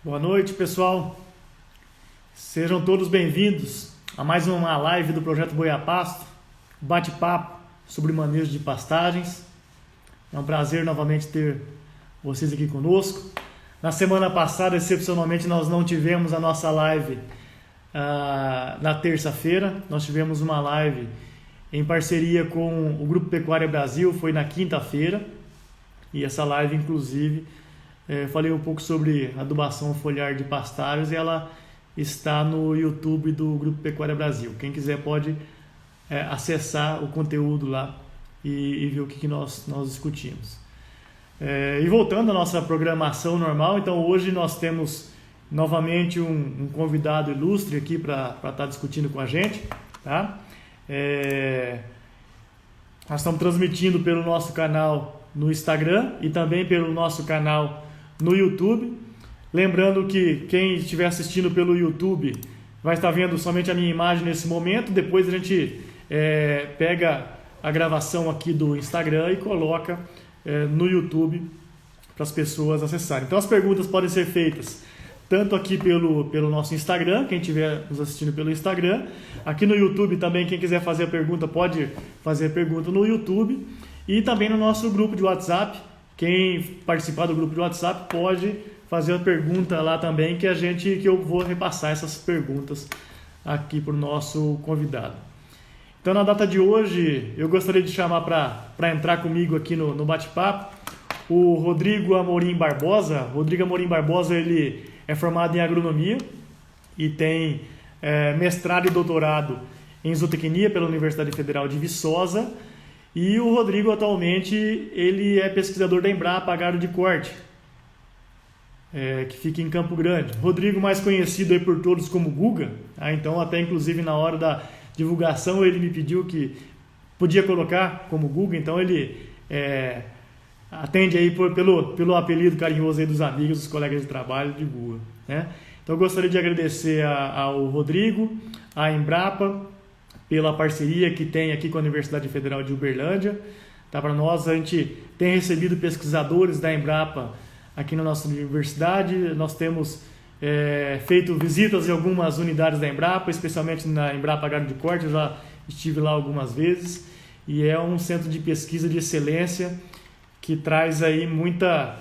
Boa noite, pessoal. Sejam todos bem-vindos a mais uma live do Projeto Boi Pasto, bate-papo sobre manejo de pastagens. É um prazer novamente ter vocês aqui conosco. Na semana passada, excepcionalmente, nós não tivemos a nossa live na terça-feira. Nós tivemos uma live em parceria com o Grupo Pecuária Brasil, foi na quinta-feira. E essa live, inclusive, falei um pouco sobre adubação foliar de pastários e ela está no YouTube do Grupo Pecuária Brasil. Quem quiser pode acessar o conteúdo lá e ver o que nós discutimos. E voltando à nossa programação normal, então hoje nós temos novamente um convidado ilustre aqui para estar discutindo com a gente. Tá? Nós estamos transmitindo pelo nosso canal no Instagram e também pelo nosso canal no YouTube. Lembrando que quem estiver assistindo pelo YouTube vai estar vendo somente a minha imagem nesse momento. Depois a gente pega a gravação aqui do Instagram e coloca no YouTube para as pessoas acessarem. Então as perguntas podem ser feitas tanto aqui pelo nosso Instagram, quem estiver nos assistindo pelo Instagram. Aqui no YouTube também, quem quiser fazer a pergunta pode fazer a pergunta no YouTube. E também no nosso grupo de WhatsApp, quem participar do grupo de WhatsApp pode fazer a pergunta lá também, que eu vou repassar essas perguntas aqui para o nosso convidado. Então, na data de hoje, eu gostaria de chamar para entrar comigo aqui no bate-papo o Rodrigo Amorim Barbosa. Rodrigo Amorim Barbosa, ele é formado em agronomia e tem mestrado e doutorado em zootecnia pela Universidade Federal de Viçosa. E o Rodrigo, atualmente, ele é pesquisador da Embrapa Gado de Corte, que fica em Campo Grande. Rodrigo, mais conhecido aí por todos como Guga, então até inclusive na hora da divulgação ele me pediu que podia colocar como Guga, então ele atende aí pelo apelido carinhoso aí dos amigos, dos colegas de trabalho de Guga. Né? Então eu gostaria de agradecer ao Rodrigo, à Embrapa, pela parceria que tem aqui com a Universidade Federal de Uberlândia. Tá? Para nós, a gente tem recebido pesquisadores da Embrapa aqui na nossa universidade. Nós temos feito visitas em algumas unidades da Embrapa, especialmente na Embrapa Gado de Corte. Eu já estive lá algumas vezes. E é um centro de pesquisa de excelência que traz aí muita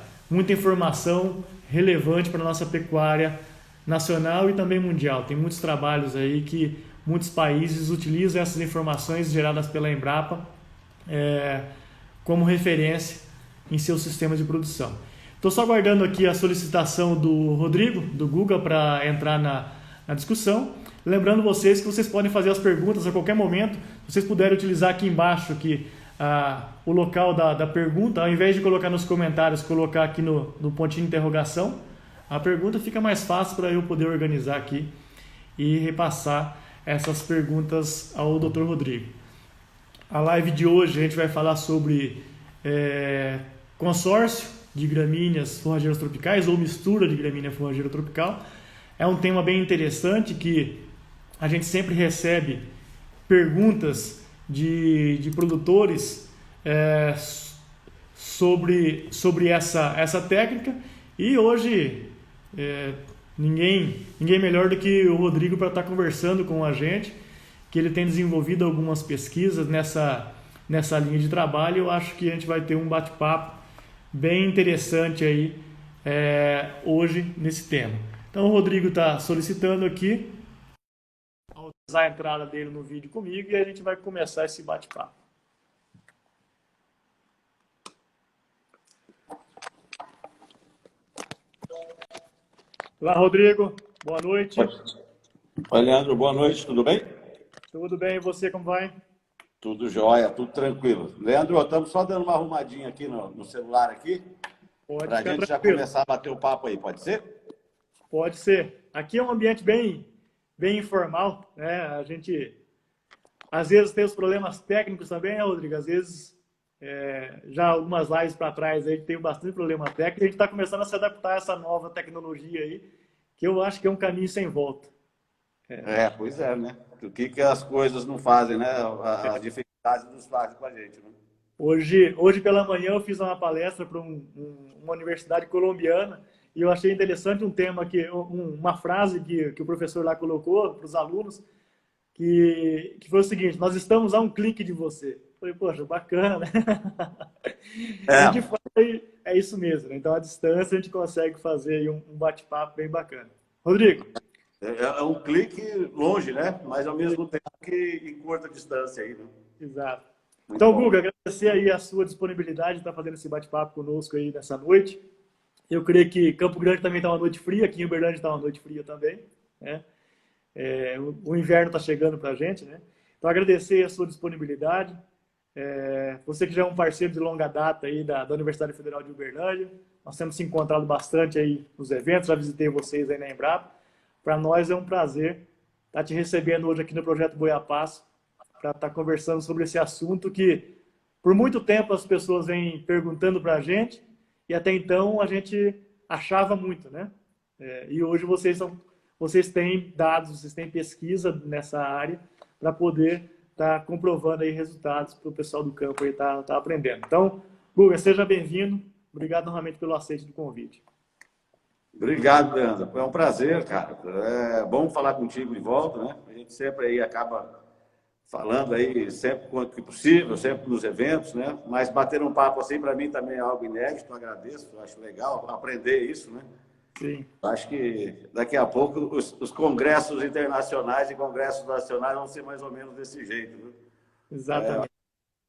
informação relevante para a nossa pecuária nacional e também mundial. Tem muitos trabalhos aí que muitos países utilizam essas informações geradas pela Embrapa como referência em seus sistemas de produção. Estou só aguardando aqui a solicitação do Rodrigo, do Guga, para entrar na discussão. Lembrando vocês que vocês podem fazer as perguntas a qualquer momento. Se vocês puderem utilizar aqui embaixo aqui, o local da pergunta, ao invés de colocar nos comentários, colocar aqui no pontinho de interrogação, a pergunta fica mais fácil para eu poder organizar aqui e repassar essas perguntas ao Dr. Rodrigo. A live de hoje a gente vai falar sobre consórcio de gramíneas forrageiras tropicais ou mistura de gramínea forrageira tropical. É um tema bem interessante que a gente sempre recebe perguntas de produtores sobre essa técnica e hoje ninguém melhor do que o Rodrigo para estar conversando com a gente, que ele tem desenvolvido algumas pesquisas nessa linha de trabalho. Eu acho que a gente vai ter um bate-papo bem interessante aí hoje nesse tema. Então o Rodrigo está solicitando aqui autorizar a entrada dele no vídeo comigo e a gente vai começar esse bate-papo. Olá, Rodrigo. Boa noite. Oi, Leandro. Boa noite. Tudo bem? Tudo bem. E você, como vai? Tudo jóia, tudo tranquilo. Leandro, estamos só dando uma arrumadinha aqui no celular aqui. Para a gente já começar a bater o papo aí, pode ser? Pode ser. Aqui é um ambiente bem informal, né? A gente, às vezes, tem os problemas técnicos também, né, Rodrigo? Às vezes, já algumas lives para trás, a gente tem bastante problema técnico. A gente está começando a se adaptar a essa nova tecnologia aí, que eu acho que é um caminho sem volta. Pois é, né? O que as coisas não fazem, né? A dificuldade nos faz com a gente, né? Hoje pela manhã eu fiz uma palestra para uma universidade colombiana E eu achei interessante um tema uma frase que o professor lá colocou para os alunos, que foi o seguinte: nós estamos a um clique de você. Eu falei, poxa, bacana, né? E de É, fato é isso mesmo, né? Então, à distância, a gente consegue fazer aí um bate-papo bem bacana. Rodrigo, é um clique longe, né? Mas ao mesmo tempo que em curta distância aí, né? exato. Muito Então, bom. Guga, agradecer aí a sua disponibilidade de estar fazendo esse bate-papo conosco aí nessa noite. Eu creio que Campo Grande também está uma noite fria, aqui em Uberlândia está uma noite fria também, né? O inverno está chegando para a gente, né? Então, agradecer a sua disponibilidade. Você que já é um parceiro de longa data aí da Universidade Federal de Uberlândia, nós temos se encontrado bastante aí nos eventos, já visitei vocês aí na Embrapa. Para nós é um prazer estar te recebendo hoje aqui no Projeto Goiapasso, para estar conversando sobre esse assunto que, por muito tempo, as pessoas vêm perguntando para a gente, e até então a gente achava muito, né? E hoje vocês têm dados, vocês têm pesquisa nessa área para poder estar comprovando aí resultados para o pessoal do campo aí estar aprendendo. Então, Guga, seja bem-vindo. Obrigado novamente pelo aceite do convite. Obrigado, Leandro. É um prazer, cara. É bom falar contigo de volta, né? A gente sempre aí acaba falando aí sempre quanto que possível, sempre nos eventos, né? Mas bater um papo assim para mim também é algo inédito, eu agradeço, eu acho legal aprender isso, né? Sim. Acho que daqui a pouco os congressos internacionais e congressos nacionais vão ser mais ou menos desse jeito, né? Exatamente.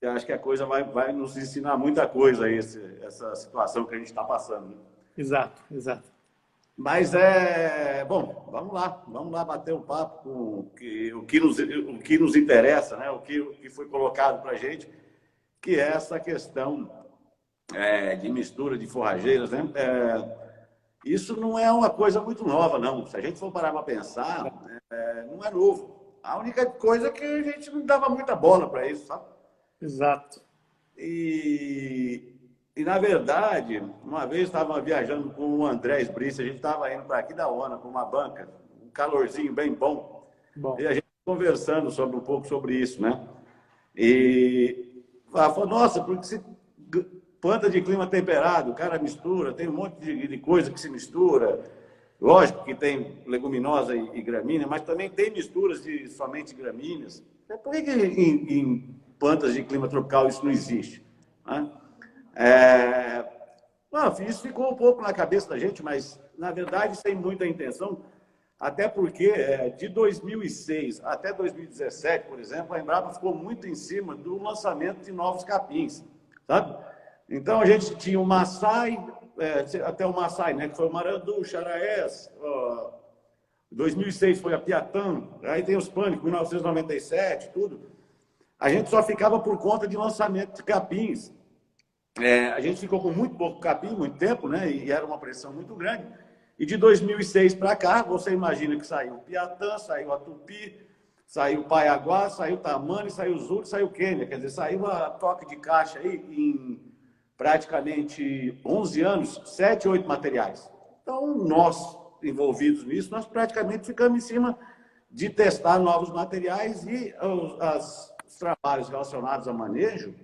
Eu acho que a coisa vai nos ensinar muita coisa aí, essa situação que a gente está passando, né? Exato, exato. Mas bom, vamos lá bater um papo com o que nos interessa, né? O que foi colocado para a gente, que é essa questão de mistura de forrageiras, né? Isso não é uma coisa muito nova, não. Se a gente for parar para pensar, não é novo. A única coisa é que a gente não dava muita bola para isso, sabe? Exato. E, na verdade, uma vez estava viajando com o André Esbrice, a gente estava indo para aqui da ONA, com uma banca, um calorzinho bem bom, Bom. e a gente conversando um pouco sobre isso, né? E falou, nossa, porque se planta de clima temperado, o cara mistura, tem um monte de coisa que se mistura. Lógico que tem leguminosa e gramínea, mas também tem misturas de somente gramíneas. Por que em plantas de clima tropical isso não existe? Né? Isso ficou um pouco na cabeça da gente, mas, na verdade, sem muita intenção, até porque de 2006 até 2017, por exemplo, a Embrapa ficou muito em cima do lançamento de novos capins, sabe? Então, a gente tinha o Maasai, até o Maasai, né, que foi o Marandu, o Xaraés, 2006 foi a Piatã, aí tem os Pânico, 1997, tudo. A gente só ficava por conta de lançamento de capins. A gente ficou com muito pouco capim, muito tempo, né? E era uma pressão muito grande. E de 2006 para cá, você imagina que saiu o Piatã, saiu a Tupi, saiu o Paiaguá, saiu o Tamani, saiu o Zul, saiu o Quênia. Quer dizer, saiu a toque de caixa aí em praticamente 11 anos, 7, 8 materiais. Então, nós envolvidos nisso, nós praticamente ficamos em cima de testar novos materiais e os trabalhos relacionados a manejo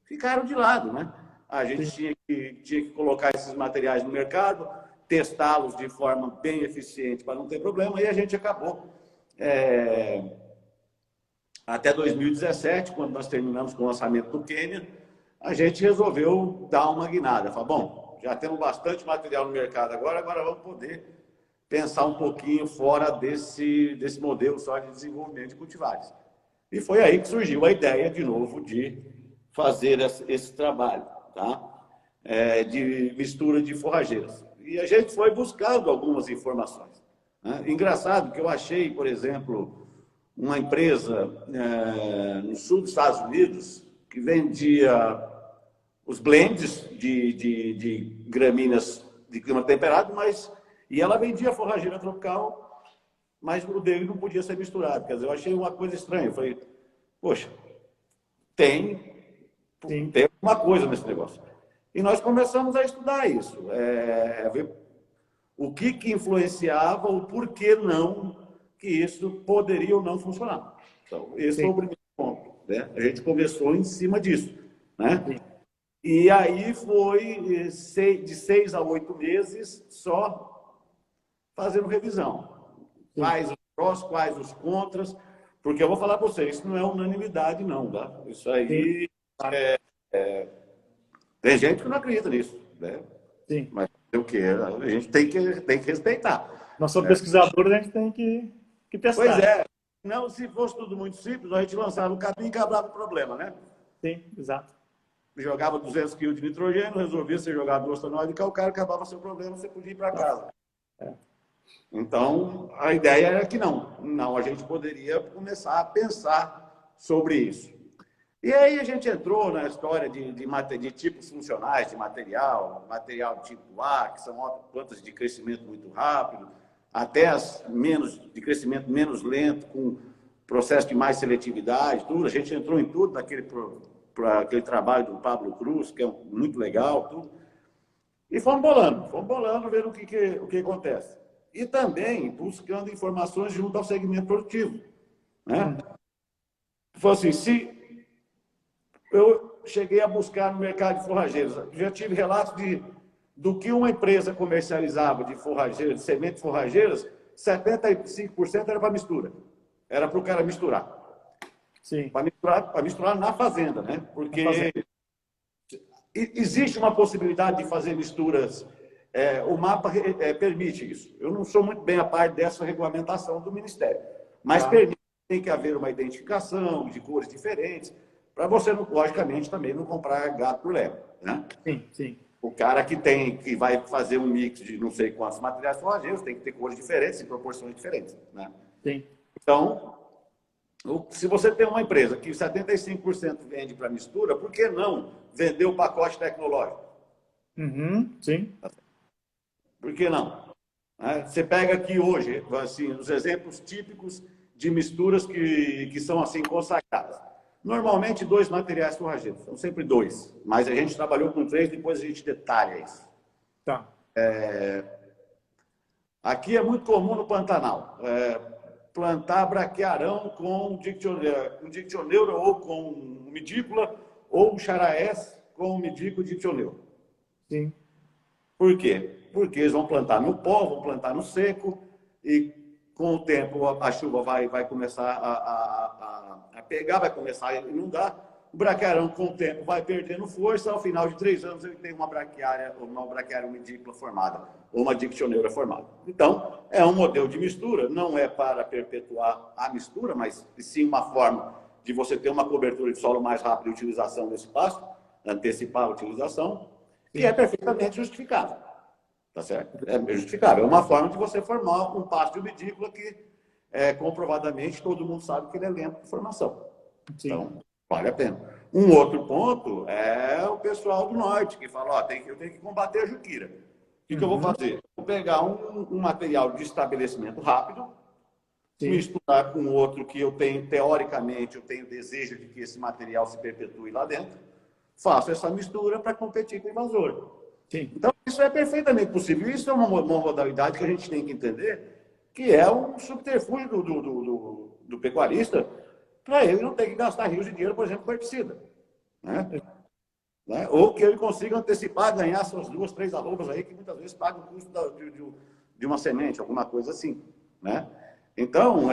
ficaram de lado, né? A gente tinha que colocar esses materiais no mercado, testá-los de forma bem eficiente para não ter problema, e a gente acabou. Até 2017, quando nós terminamos com o lançamento do Quênia, a gente resolveu dar uma guinada. Falou, bom, já temos bastante material no mercado agora vamos poder pensar um pouquinho fora desse modelo só de desenvolvimento de cultivares. E foi aí que surgiu a ideia, de novo, de fazer esse trabalho, tá? De mistura de forrageiras. E a gente foi buscando algumas informações, né? Engraçado que eu achei, por exemplo, uma empresa no sul dos Estados Unidos que vendia os blends de gramíneas de clima temperado, e ela vendia forrageira tropical, mas o dele não podia ser misturado. Quer dizer, eu achei uma coisa estranha. Eu falei, poxa, tem uma coisa nesse negócio. E nós começamos a estudar isso, ver o que influenciava, o porquê não, que isso poderia ou não funcionar. Então, esse foi o primeiro ponto, né? A gente começou em cima disso, né? E aí foi de 6 a 8 meses só fazendo revisão. Quais os prós, quais os contras, porque eu vou falar para vocês, isso não é unanimidade não, tá? Isso Sim, aí, tem gente que não acredita nisso, né? sim. Mas o que? A gente tem que respeitar. Nós somos Né? pesquisadores, a gente tem que Pois testar. é. Não, se fosse tudo muito simples, a gente lançava o capim e acabava o problema, né? Sim, exato. Jogava 200 kg de nitrogênio, resolvia você jogar 2 toneladas de calcário, acabava seu problema, você podia ir para casa. É. Então, a ideia era que não, a gente poderia começar a pensar sobre isso. E aí a gente entrou na história de tipos funcionais de material tipo A, que são plantas de crescimento muito rápido, até as de crescimento menos lento, com processo de mais seletividade, tudo. A gente entrou em tudo para aquele trabalho do Pablo Cruz, que é muito legal, tudo. E fomos bolando, vendo o que acontece. E também buscando informações junto ao segmento produtivo. Né? Foi assim, se eu cheguei a buscar no mercado de forrageiros, já tive relatos do que uma empresa comercializava de forrageiras, de sementes forrageiras, 75% era para mistura. Era para o cara misturar. Sim. Para misturar na fazenda, né? Porque existe uma possibilidade de fazer misturas. O mapa permite isso. Eu não sou muito bem a par dessa regulamentação do Ministério, mas permite, tem que haver uma identificação de cores diferentes, para você, logicamente, também não comprar gato por lebre. Né? Sim, sim. O cara que vai fazer um mix de não sei quantos materiais forrageiros tem que ter cores diferentes, em proporções diferentes. Né? Sim. Então, se você tem uma empresa que 75% vende para mistura, por que não vender o pacote tecnológico? Sim. Por que não? Você pega aqui hoje, assim, os exemplos típicos de misturas que são assim consagradas. Normalmente 2 materiais forrageiros, são sempre 2, mas a gente trabalhou com 3, depois a gente detalha isso. Tá. Aqui é muito comum no Pantanal, plantar braquiarão com dictioneuro ou com midícula, ou charaés com midícula e dictioneuro. Sim. Por quê? Porque eles vão plantar no pó, vão plantar no seco, e com o tempo a chuva vai começar a pegar, vai começar a inundar. O braquiarão, com o tempo, vai perdendo força. Ao final de 3 anos, ele tem uma braquiária umidícola formada, ou uma dictioneura formada. Então, é um modelo de mistura, não é para perpetuar a mistura, mas sim uma forma de você ter uma cobertura de solo mais rápida e utilização desse pasto, antecipar a utilização, que é perfeitamente justificável. Tá certo? É justificável. É uma forma de você formar um pasto de umidícola que, comprovadamente, todo mundo sabe que ele é lento de formação. Sim. Então, vale a pena. Um outro ponto é o pessoal do norte, que fala, eu tenho que combater a juquira. O que eu vou fazer? Vou pegar um material de estabelecimento rápido, misturar com outro que eu tenho, teoricamente, eu tenho desejo de que esse material se perpetue lá dentro, faço essa mistura para competir com o invasor. Sim. Então, isso é perfeitamente possível. Isso é uma modalidade que a gente tem que entender, que é um subterfúgio do pecuarista, para ele não ter que gastar rios de dinheiro, por exemplo, com herbicida. Né? Ou que ele consiga antecipar, ganhar suas 2, 3 arrobas aí, que muitas vezes pagam o custo de uma semente, alguma coisa assim. Né? Então,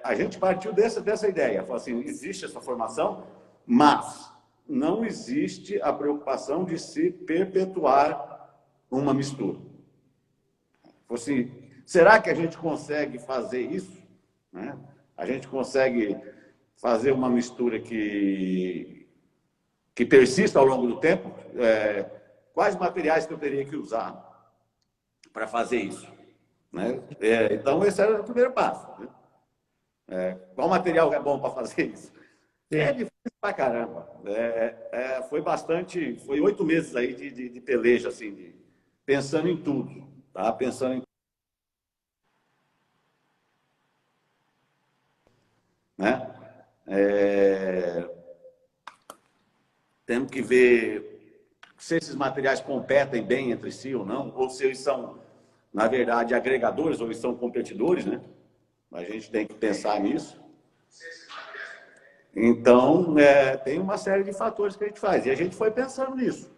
a gente partiu dessa ideia. Falou assim, existe essa formação, mas não existe a preocupação de se perpetuar uma mistura. Assim, será que a gente consegue fazer isso? Né? A gente consegue fazer uma mistura que persista ao longo do tempo? Quais materiais que eu teria que usar para fazer isso? Né? Então, esse era o primeiro passo. Né? Qual material é bom para fazer isso? Sim. É difícil pra caramba. Foi 8 meses aí de peleja, assim, pensando em tudo. Tá? Pensando em. Né? Temos que ver se esses materiais competem bem entre si ou não, ou se eles são, na verdade, agregadores ou eles são competidores, né? A gente tem que pensar nisso. Então, tem uma série de fatores que a gente faz. E a gente foi pensando nisso,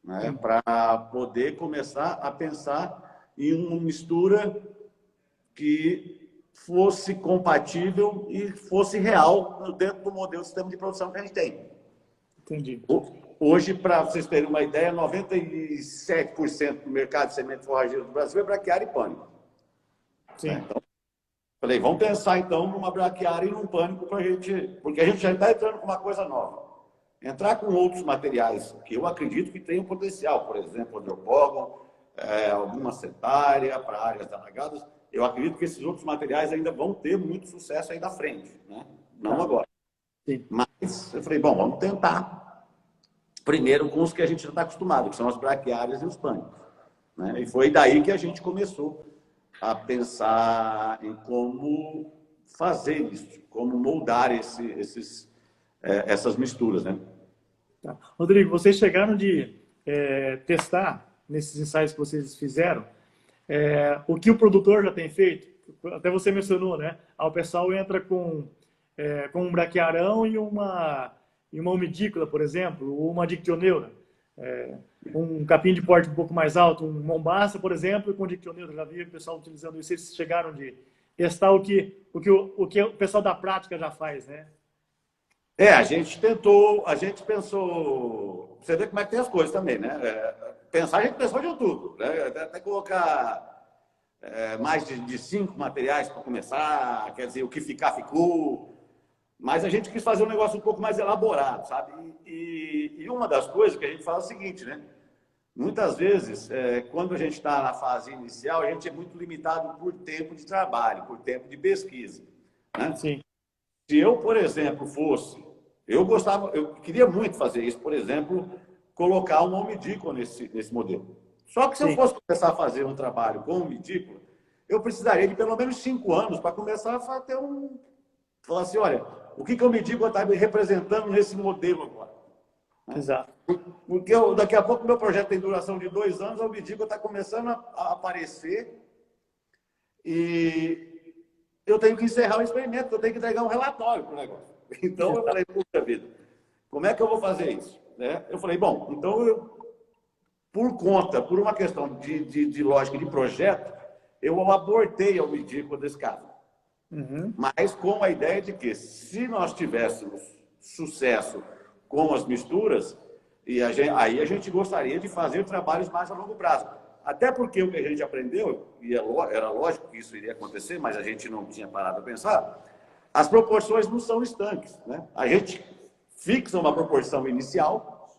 né? Para poder começar a pensar em uma mistura que fosse compatível e fosse real dentro do modelo de sistema de produção que a gente tem. Entendi. Hoje, para vocês terem uma ideia, 97% do mercado de semente forrageira do Brasil é braquiária e pânico. Sim. Então, falei, vamos pensar então numa braquiária e num pânico para a gente, porque a gente já está entrando com uma coisa nova. Entrar com outros materiais que eu acredito que tenham potencial, por exemplo, andropógon, alguma cetárea para áreas alagadas. Eu acredito que esses outros materiais ainda vão ter muito sucesso aí na frente, né? Não agora. Sim. Mas eu falei, bom, vamos tentar primeiro com os que a gente já está acostumado, que são as braquiárias e os pânicos, né? E foi daí que a gente começou a pensar em como fazer isso, como moldar essas misturas, né? Tá. Rodrigo, vocês chegaram de testar nesses ensaios que vocês fizeram o que o produtor já tem feito? Até você mencionou, né? O pessoal entra com um braquiarão e uma umidícola, por exemplo, ou uma dictioneura. Um capim de porte um pouco mais alto, um mombaça, por exemplo, com dictioneura. Já vi o pessoal utilizando isso. Vocês chegaram de testar o que o pessoal da prática já faz, né? A gente pensou, você vê como é que tem as coisas também, né? A gente pensou de tudo, né? Até colocar mais de 5 materiais para começar, quer dizer, o que ficar, ficou. Mas a gente quis fazer um negócio um pouco mais elaborado, sabe? E uma das coisas que a gente fala é o seguinte, né? Muitas vezes, quando a gente está na fase inicial, a gente é muito limitado por tempo de trabalho, por tempo de pesquisa, né? Sim. Se eu, por exemplo, eu queria muito fazer isso, por exemplo, colocar uma umidícola nesse modelo. Só que se eu fosse começar a fazer um trabalho com umidícola, eu precisaria de pelo menos 5 anos para começar a ter falar assim, olha, o que a umidícola está me representando nesse modelo agora? Exato. Porque daqui a pouco o meu projeto tem duração de 2 anos, a umidícola está começando a aparecer e eu tenho que encerrar o experimento, eu tenho que entregar um relatório para o negócio. Então, eu falei, puxa vida, como é que eu vou fazer isso? Né? Eu falei, bom, então, por uma questão de lógica de projeto, eu abortei a umidícola desse caso. Uhum. Mas com a ideia de que, se nós tivéssemos sucesso com as misturas, aí a gente gostaria de fazer trabalhos mais a longo prazo. Até porque o que a gente aprendeu, e era lógico que isso iria acontecer, mas a gente não tinha parado a pensar, as proporções não são estanques, né? A gente fixa uma proporção inicial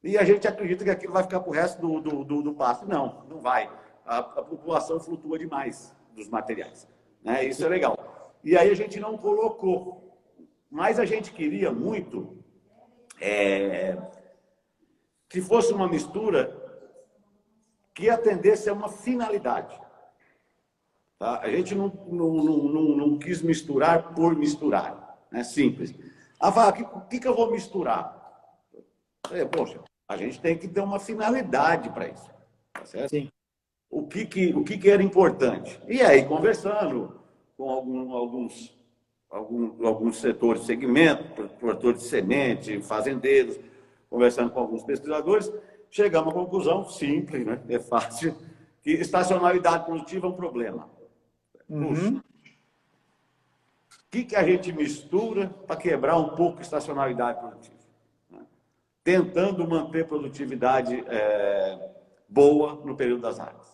e a gente acredita que aquilo vai ficar para o resto do pasto. Não, não vai. A população flutua demais dos materiais, né? Isso é legal. E aí a gente não colocou. Mas a gente queria muito que fosse uma mistura que atendesse a uma finalidade. Tá? A gente não quis misturar por misturar, né? Simples. O que eu vou misturar? Poxa, a gente tem que ter uma finalidade para isso. Tá certo? Sim. O que era importante? E aí, conversando com alguns setores de segmento, produtores de semente, fazendeiros, conversando com alguns pesquisadores, chegamos à conclusão simples, né? É fácil, que estacionalidade produtiva é um problema. Puxa, o que a gente mistura para quebrar um pouco a estacionalidade produtiva? Né? Tentando manter produtividade boa no período das águas.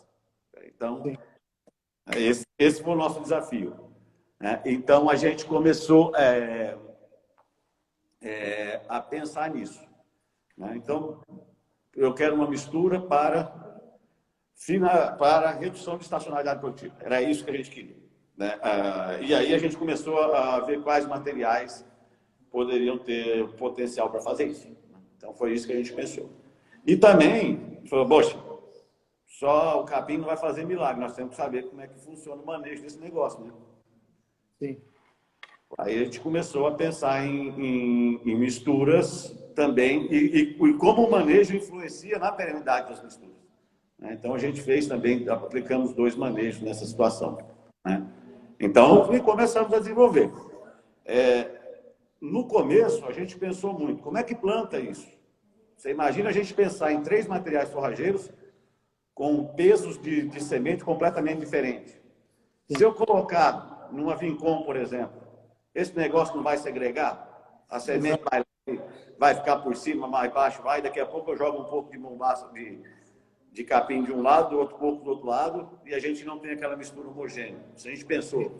Então, esse foi o nosso desafio. Né? Então, a gente começou a pensar nisso. Né? Então, eu quero uma mistura para redução de estacionalidade produtiva. Era isso que a gente queria. Né? E aí a gente começou a ver quais materiais poderiam ter potencial para fazer isso. Então, foi isso que a gente pensou. E também, falou, poxa, só o capim não vai fazer milagre, nós temos que saber como é que funciona o manejo desse negócio. Né? Sim. Aí a gente começou a pensar em misturas também e como o manejo influencia na perenidade das misturas. Né? Então, a gente fez também, aplicamos 2 manejos nessa situação. Né? Então, começamos a desenvolver. no começo, a gente pensou muito, como é que planta isso? Você imagina a gente pensar em 3 materiais forrageiros com pesos de semente completamente diferentes. Se eu colocar numa Vincom, por exemplo, esse negócio não vai segregar? A semente vai ficar por cima, mais baixo, daqui a pouco eu jogo um pouco de mombaça, de capim de um lado, outro pouco do outro lado, e a gente não tem aquela mistura homogênea. Se a gente pensou,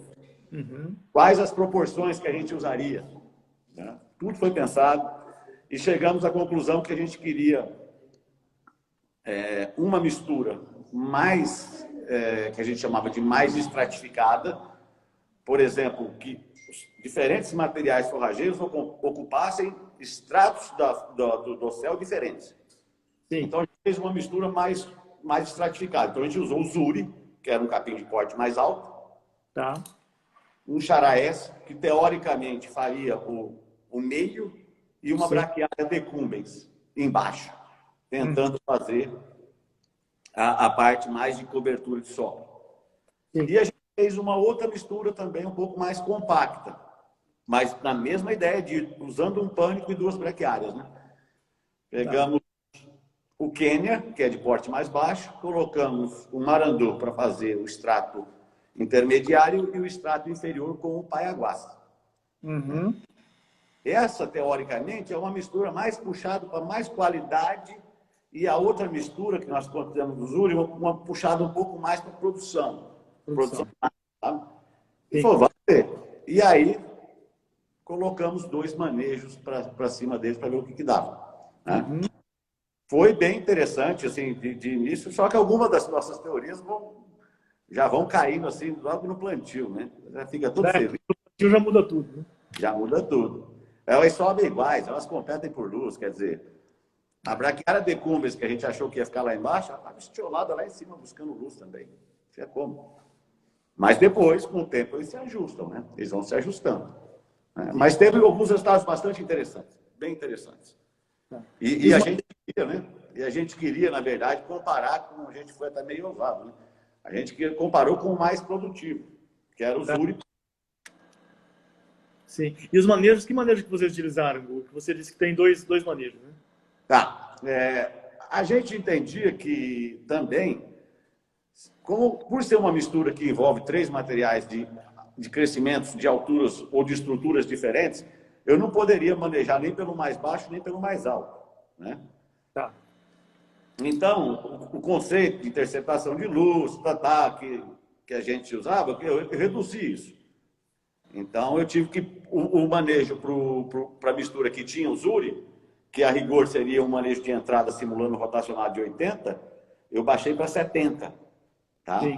quais as proporções que a gente usaria? Né? Tudo foi pensado e chegamos à conclusão que a gente queria uma mistura mais, que a gente chamava de mais estratificada, por exemplo, que os diferentes materiais forrageiros ocupassem estratos do céu diferentes. Sim. Então, a gente fez uma mistura mais estratificada. Então, a gente usou o Zuri, que era um capim de porte mais alto, Tá. um Charaés, que teoricamente faria o meio, e uma braquiária decumbens embaixo, tentando fazer a parte mais de cobertura de solo. Sim. E a gente fez uma outra mistura também um pouco mais compacta, mas na mesma ideia de usando um pânico e 2 braquiárias, né? Pegamos o Quênia, que é de porte mais baixo, colocamos o Marandu para fazer o extrato intermediário e o extrato inferior com o Paiaguás. Essa, teoricamente, é uma mistura mais puxada para mais qualidade, e a outra mistura que nós consideramos do Zuri, uma puxada um pouco mais para produção. Sabe? E falou, vai ter. E aí, colocamos 2 manejos para cima deles para ver o que dava. Né? Foi bem interessante, assim, de início, só que algumas das nossas teorias já vão caindo, assim, logo no plantio, né? Já fica tudo feliz. O plantio já muda tudo, né? Já muda tudo. Elas sobem iguais, elas competem por luz, quer dizer, a braquiária decumbens, que a gente achou que ia ficar lá embaixo, ela estava estiolada lá em cima, buscando luz também. Isso é como. Mas depois, com o tempo, eles se ajustam, né? Eles vão se ajustando. Né? Mas teve alguns resultados bastante interessantes, bem interessantes. E a gente queria, né? E a gente queria, na verdade, comparar com, a gente foi até meio ousado, né? A gente comparou com o mais produtivo, que era o Zuri. Sim. E os manejos, que manejos que vocês utilizaram? Que você disse que tem dois manejos, né? Tá. A gente entendia que também, por ser uma mistura que envolve 3 materiais de crescimentos, de alturas ou de estruturas diferentes, eu não poderia manejar nem pelo mais baixo, nem pelo mais alto. Né? Tá. Então, o conceito de interceptação de luz, que a gente usava, eu reduzi isso. Então, eu tive que... O manejo para a mistura que tinha o Zuri, que a rigor seria um manejo de entrada simulando rotacionado de 80, eu baixei para 70. Tá? Sim.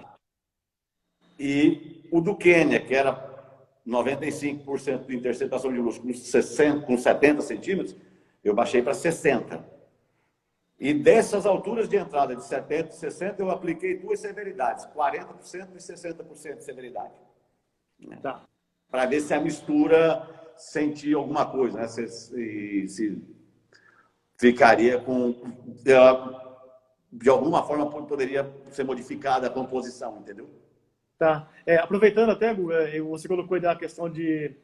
E o do Quênia, que era 95% de interceptação de luz com 70 centímetros, eu baixei para 60. E dessas alturas de entrada de 70 e 60, eu apliquei 2 severidades, 40% e 60% de severidade. Tá. Para ver se a mistura sentia alguma coisa, né? Se ficaria com... De alguma forma poderia ser modificada a composição, entendeu? Tá. Aproveitando até, você colocou aí da questão de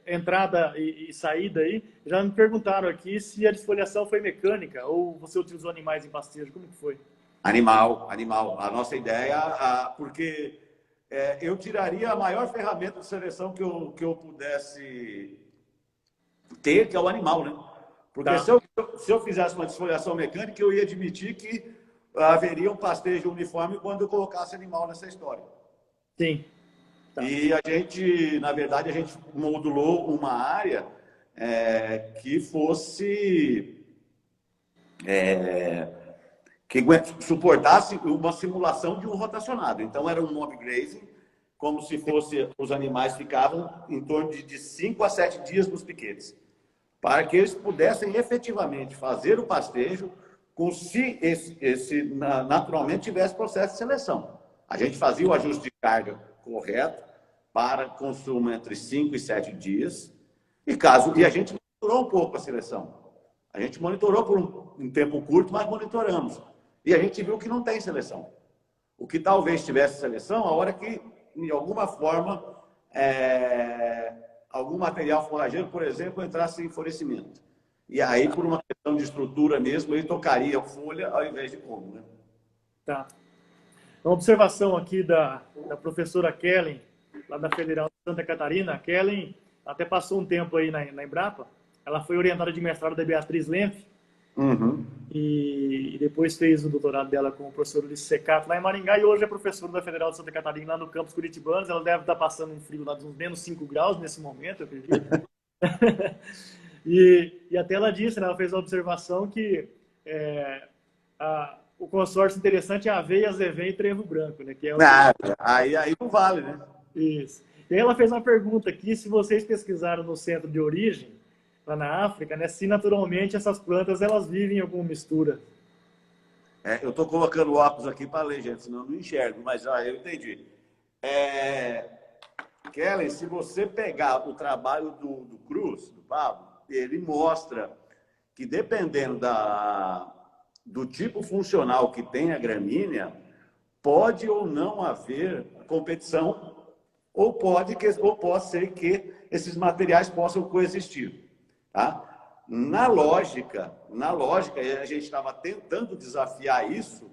entrada e saída aí, já me perguntaram aqui se a desfoliação foi mecânica ou você utilizou animais em pastejo, como que foi? Animal. A nossa ideia, porque eu tiraria a maior ferramenta de seleção que eu pudesse ter, que é o animal, né? Porque se eu fizesse uma desfoliação mecânica, eu ia admitir que haveria um pastejo uniforme quando eu colocasse animal nessa história. Sim. Tá. E a gente, na verdade, a gente modulou uma área que fosse... que suportasse uma simulação de um rotacionado. Então, era um mob grazing, como se fosse... Os animais ficavam em torno de 5 a 7 dias nos piquetes, para que eles pudessem efetivamente fazer o pastejo se esse naturalmente tivesse processo de seleção. A gente fazia o ajuste de carga correto para consumo entre 5 e 7 dias, e a gente monitorou um pouco a seleção. A gente monitorou por um tempo curto, mas monitoramos. E a gente viu que não tem seleção. O que talvez tivesse seleção, a hora que, de alguma forma, algum material forrageiro, por exemplo, entrasse em florescimento. E aí, por uma questão de estrutura mesmo, ele tocaria folha ao invés de como, né? Tá. Uma observação aqui da professora Kellen, lá da Federal de Santa Catarina. A Kellen até passou um tempo aí na Embrapa. Ela foi orientada de mestrado da Beatriz Lenf. Uhum. E depois fez o doutorado dela com o professor Ulisses Secato lá em Maringá, e hoje é professora da Federal de Santa Catarina, lá no campus Curitibanos. Ela deve estar passando um frio lá de uns menos 5 graus nesse momento, eu acredito. E até ela disse, né, ela fez a observação que o consórcio interessante é aveia, azevém e trevo branco, né? Que é o aí não vale, né? Isso. E aí ela fez uma pergunta aqui, se vocês pesquisaram no centro de origem, lá na África, né, se naturalmente essas plantas elas vivem em alguma mistura. Eu estou colocando o óculos aqui para ler, gente, senão eu não enxergo, mas eu entendi. Kellen, se você pegar o trabalho do Cruz, do Pablo, ele mostra que dependendo do tipo funcional que tem a gramínea, pode ou não haver competição, ou pode ser que esses materiais possam coexistir. Tá? Na lógica, a gente estava tentando desafiar isso,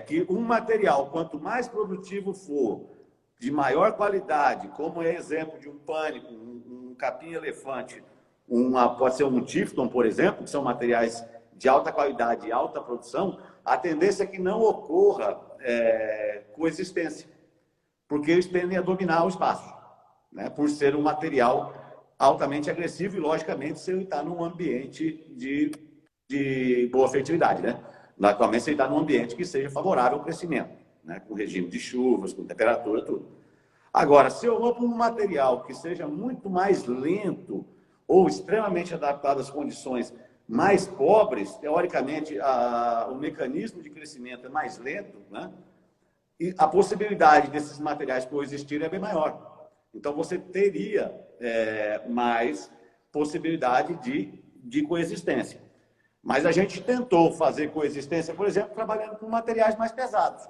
que um material, quanto mais produtivo for, de maior qualidade, como é exemplo de um pânico, um capim-elefante, pode ser um Tifton, por exemplo, que são materiais de alta qualidade e alta produção, a tendência é que não ocorra coexistência, porque eles tendem a dominar o espaço, né, por ser um material altamente agressivo e, logicamente, se ele está num ambiente de boa fertilidade, né? Naturalmente, se ele está num ambiente que seja favorável ao crescimento, né? Com regime de chuvas, com temperatura, tudo. Agora, se eu vou para um material que seja muito mais lento ou extremamente adaptado às condições mais pobres, teoricamente, o mecanismo de crescimento é mais lento, né? E a possibilidade desses materiais coexistirem é bem maior. Então, você teria mais possibilidade de coexistência. Mas a gente tentou fazer coexistência, por exemplo, trabalhando com materiais mais pesados.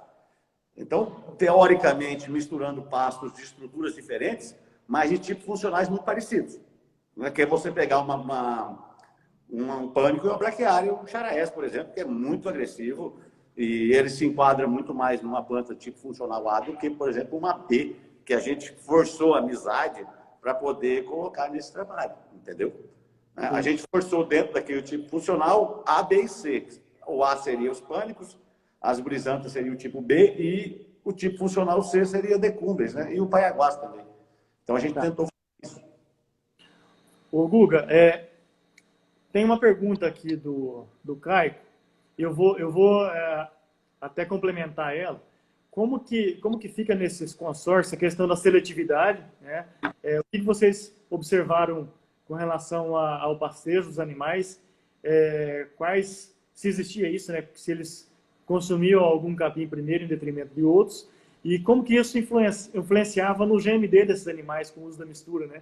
Então, teoricamente, misturando pastos de estruturas diferentes, mas de tipos funcionais muito parecidos. Não é que é você pegar um pânico e um braquiário, um charaés, por exemplo, que é muito agressivo e ele se enquadra muito mais numa planta tipo funcional A do que, por exemplo, uma B, que a gente forçou a amizade para poder colocar nesse trabalho, entendeu? A gente forçou dentro daquele tipo funcional A, B e C. O A seria os pânicos, as brisantas seria o tipo B e o tipo funcional C seria decumbens, né? E o paiaguás também. Então a gente tentou fazer isso. Ô Guga, tem uma pergunta aqui do Caio. Eu vou até complementar ela. Como que fica nesses consórcios a questão da seletividade, né? O que vocês observaram com relação ao pastejo dos animais? Se existia isso, né? Se eles consumiam algum capim primeiro em detrimento de outros, e como que isso influenciava no GMD desses animais com o uso da mistura, né?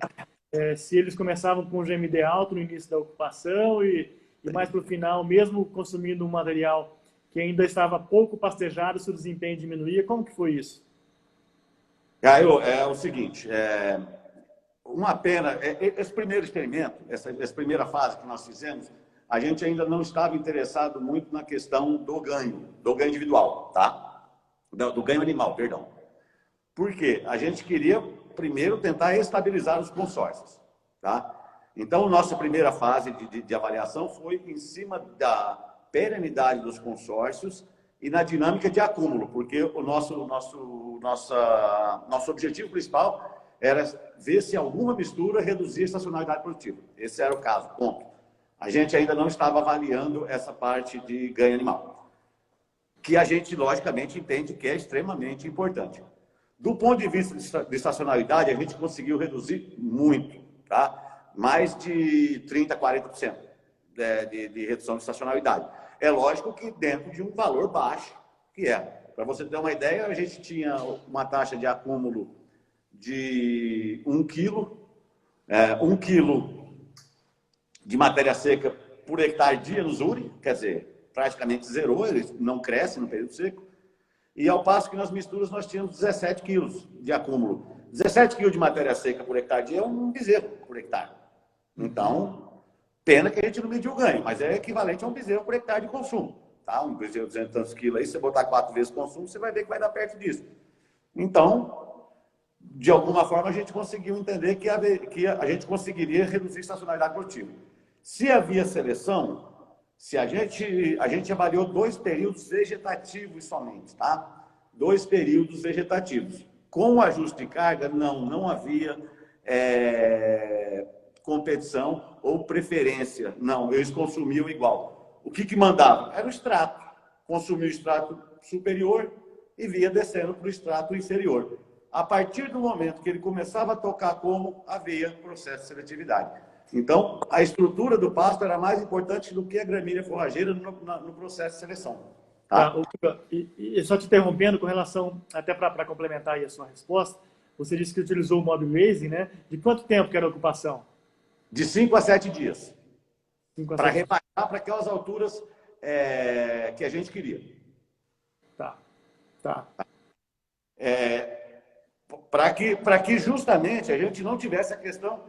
Se eles começavam com o GMD alto no início da ocupação e mais para o final, mesmo consumindo um material que ainda estava pouco pastejado, se o desempenho diminuía, como que foi isso? Caio, é o seguinte, uma pena, esse primeiro experimento, essa primeira fase que nós fizemos, a gente ainda não estava interessado muito na questão do ganho individual, tá? Do ganho animal, perdão. Por quê? A gente queria, primeiro, tentar estabilizar os consórcios, tá? Então, nossa primeira fase de avaliação foi em cima da perenidade dos consórcios e na dinâmica de acúmulo, porque o nosso objetivo principal era ver se alguma mistura reduzia a estacionalidade produtiva. Esse era o caso, ponto. A gente ainda não estava avaliando essa parte de ganho animal, que a gente, logicamente, entende que é extremamente importante. Do ponto de vista de estacionalidade, a gente conseguiu reduzir muito, tá? Mais de 30%, 40% de redução de estacionalidade. É lógico que dentro de um valor baixo, que é. Para você ter uma ideia, a gente tinha uma taxa de acúmulo de 1 quilo, 1 quilo de matéria seca por hectare dia no Zuri, quer dizer, praticamente zerou, ele não cresce no período seco. E ao passo que nas misturas nós tínhamos 17 quilos de acúmulo. 17 quilos de matéria seca por hectare dia é um bezerro por hectare. Então, pena que a gente não mediu o ganho, mas é equivalente a um bezerro por hectare de consumo. Tá? Um bezerro de 200 tantos quilos aí, se você botar 4 vezes o consumo, você vai ver que vai dar perto disso. Então, de alguma forma, a gente conseguiu entender que a gente conseguiria reduzir a estacionalidade produtiva. Se havia seleção, se a gente avaliou 2 períodos vegetativos somente, tá? 2 períodos vegetativos. Com o ajuste de carga, não havia competição ou preferência. Não, eles consumiam igual. O que mandava? Era o extrato. Consumia o extrato superior e via descendo para o extrato inferior. A partir do momento que ele começava a tocar como, havia processo de seletividade. Então, a estrutura do pasto era mais importante do que a gramínea forrageira no processo de seleção. Tá? E só te interrompendo com relação, até para complementar aí a sua resposta, você disse que utilizou o modo grazing, né? De quanto tempo que era a ocupação? De 5 a 7 dias. Para rebaixar para aquelas alturas que a gente queria. Tá. Para que justamente a gente não tivesse a questão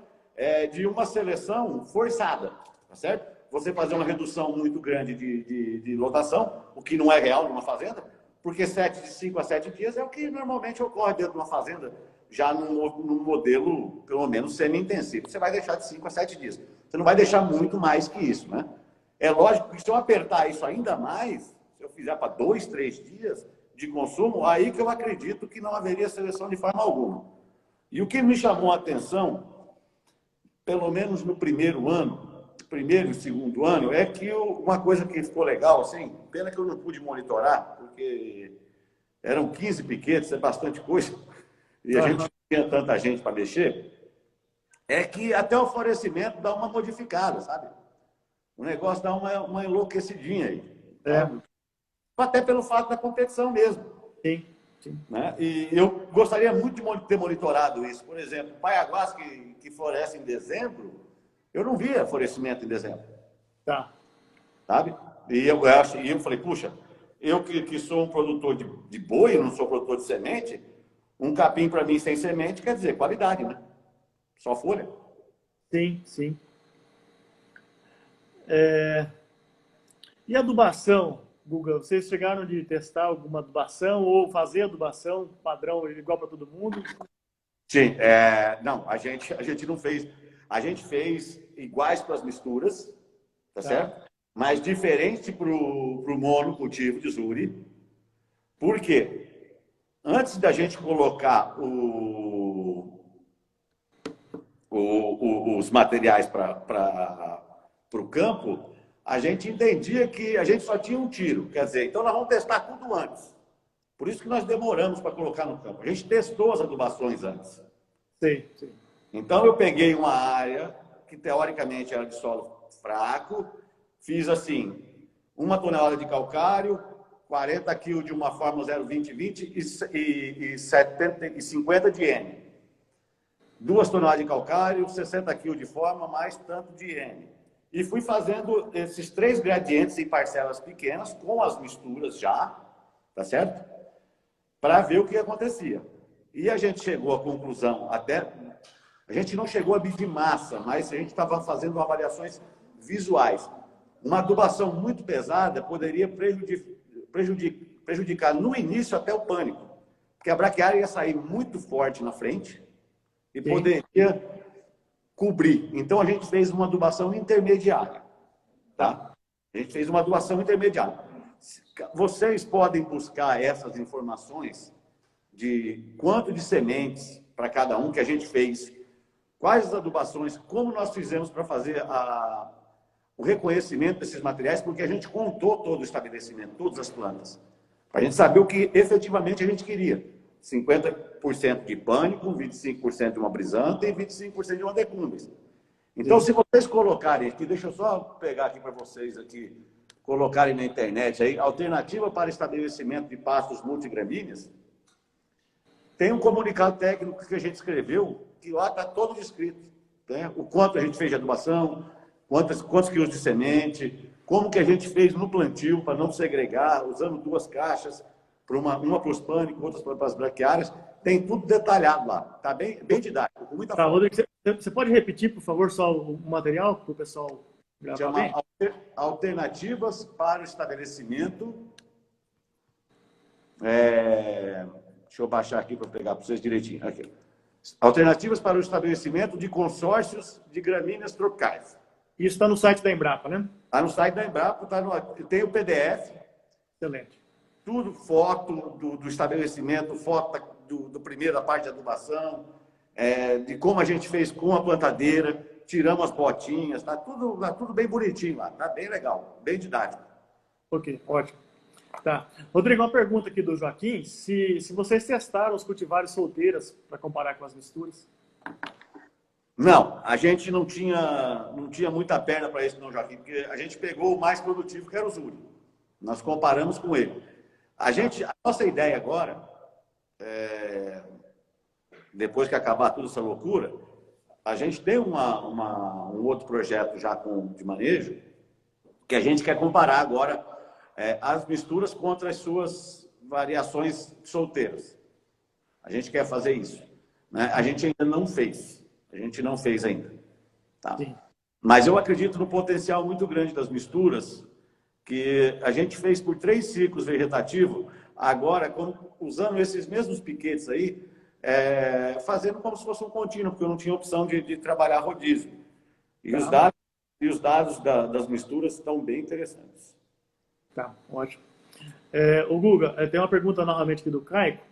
de uma seleção forçada, tá certo? Você fazer uma redução muito grande de lotação, o que não é real numa fazenda, porque de 5 a 7 dias é o que normalmente ocorre dentro de uma fazenda, já num modelo, pelo menos, semi-intensivo. Você vai deixar de 5 a 7 dias. Você não vai deixar muito mais que isso, né? É lógico que se eu apertar isso ainda mais, se eu fizer para 2, 3 dias de consumo, aí que eu acredito que não haveria seleção de forma alguma. E o que me chamou a atenção, pelo menos no primeiro e segundo ano, é que uma coisa que ficou legal, assim, pena que eu não pude monitorar, porque eram 15 piquetes, é bastante coisa, e a gente não tinha tanta gente para mexer, é que até o florescimento dá uma modificada, sabe? O negócio dá uma enlouquecidinha aí. Até pelo fato da competição mesmo. Sim. Né? E eu gostaria muito de ter monitorado isso. Por exemplo, Paiaguás, que floresce em dezembro, eu não via florescimento em dezembro. Tá. Sabe? E eu falei, puxa, eu que sou um produtor de boi, eu não sou produtor de semente, um capim para mim sem semente quer dizer qualidade, né? Só folha. Sim. E adubação, Guga? Vocês chegaram de testar alguma adubação ou fazer adubação padrão igual para todo mundo? Sim, não, a gente não fez. A gente fez iguais para as misturas, tá certo? Mas diferente para o monocultivo de Zuri. Por quê? Antes da gente colocar os materiais para o campo, a gente entendia que a gente só tinha um tiro. Quer dizer, então nós vamos testar tudo antes. Por isso que nós demoramos para colocar no campo. A gente testou as adubações antes. Sim. Então eu peguei uma área que teoricamente era de solo fraco, fiz assim, 1 tonelada de calcário, 40 kg de uma forma 0,20-20 e 50 de N. 2 toneladas de calcário, 60 kg de forma, mais tanto de N. E fui fazendo esses 3 gradientes em parcelas pequenas, com as misturas já, tá certo? Para ver o que acontecia. E a gente chegou à conclusão, a gente não chegou a medir massa, mas a gente estava fazendo avaliações visuais. Uma adubação muito pesada poderia prejudicar no início até o pânico, porque a braquiária ia sair muito forte na frente e poderia cobrir. Então a gente fez uma adubação intermediária. Tá? A gente fez uma adubação intermediária. Vocês podem buscar essas informações de quanto de sementes para cada um que a gente fez, quais as adubações, como nós fizemos para fazer o reconhecimento desses materiais, porque a gente contou todo o estabelecimento, todas as plantas, para a gente saber o que efetivamente a gente queria. 50% de pânico, 25% de uma brisanta e 25% de uma decumbens. Então, se vocês colocarem aqui, deixa eu só pegar aqui para vocês aqui, colocarem na internet aí, alternativa para estabelecimento de pastos multigramíneas, tem um comunicado técnico que a gente escreveu, que lá está todo descrito, né? O quanto a gente fez de adubação, quantos quilos de semente, como que a gente fez no plantio para não segregar, usando 2 caixas, uma para os pânicos, outras para as braquiárias. Tem tudo detalhado lá. Tá bem didático, com muita Tá, foto. Rodrigo, você pode repetir, por favor, só o material para o pessoal gravar Chama bem? Alternativas para o Estabelecimento. Deixa eu baixar aqui para pegar para vocês direitinho. Aqui. Alternativas para o estabelecimento de consórcios de gramíneas tropicais. Isso está no site da Embrapa, né? Está no site da Embrapa, tem o PDF. Excelente. Tudo, foto do estabelecimento, foto do primeiro, da parte de adubação, de como a gente fez com a plantadeira, tiramos as botinhas, tá tudo bem bonitinho lá, tá bem legal, bem didático. Ok, ótimo. Tá. Rodrigo, uma pergunta aqui do Joaquim, se vocês testaram os cultivares solteiras para comparar com as misturas? Não, a gente não tinha muita perna para isso não, Joaquim, porque a gente pegou o mais produtivo, que era o Zuri. Nós comparamos com ele. A nossa ideia agora, depois que acabar toda essa loucura, a gente tem um outro projeto já de manejo, que a gente quer comparar agora as misturas contra as suas variações solteiras. A gente quer fazer isso. Né? A gente ainda não fez. A gente não fez ainda. Tá? Mas eu acredito no potencial muito grande das misturas, que a gente fez por 3 ciclos vegetativos, agora, usando esses mesmos piquetes aí, fazendo como se fosse um contínuo, porque eu não tinha opção de trabalhar rodízio. E os dados das misturas estão bem interessantes. Tá, ótimo. O Guga, tem uma pergunta novamente aqui do Caico.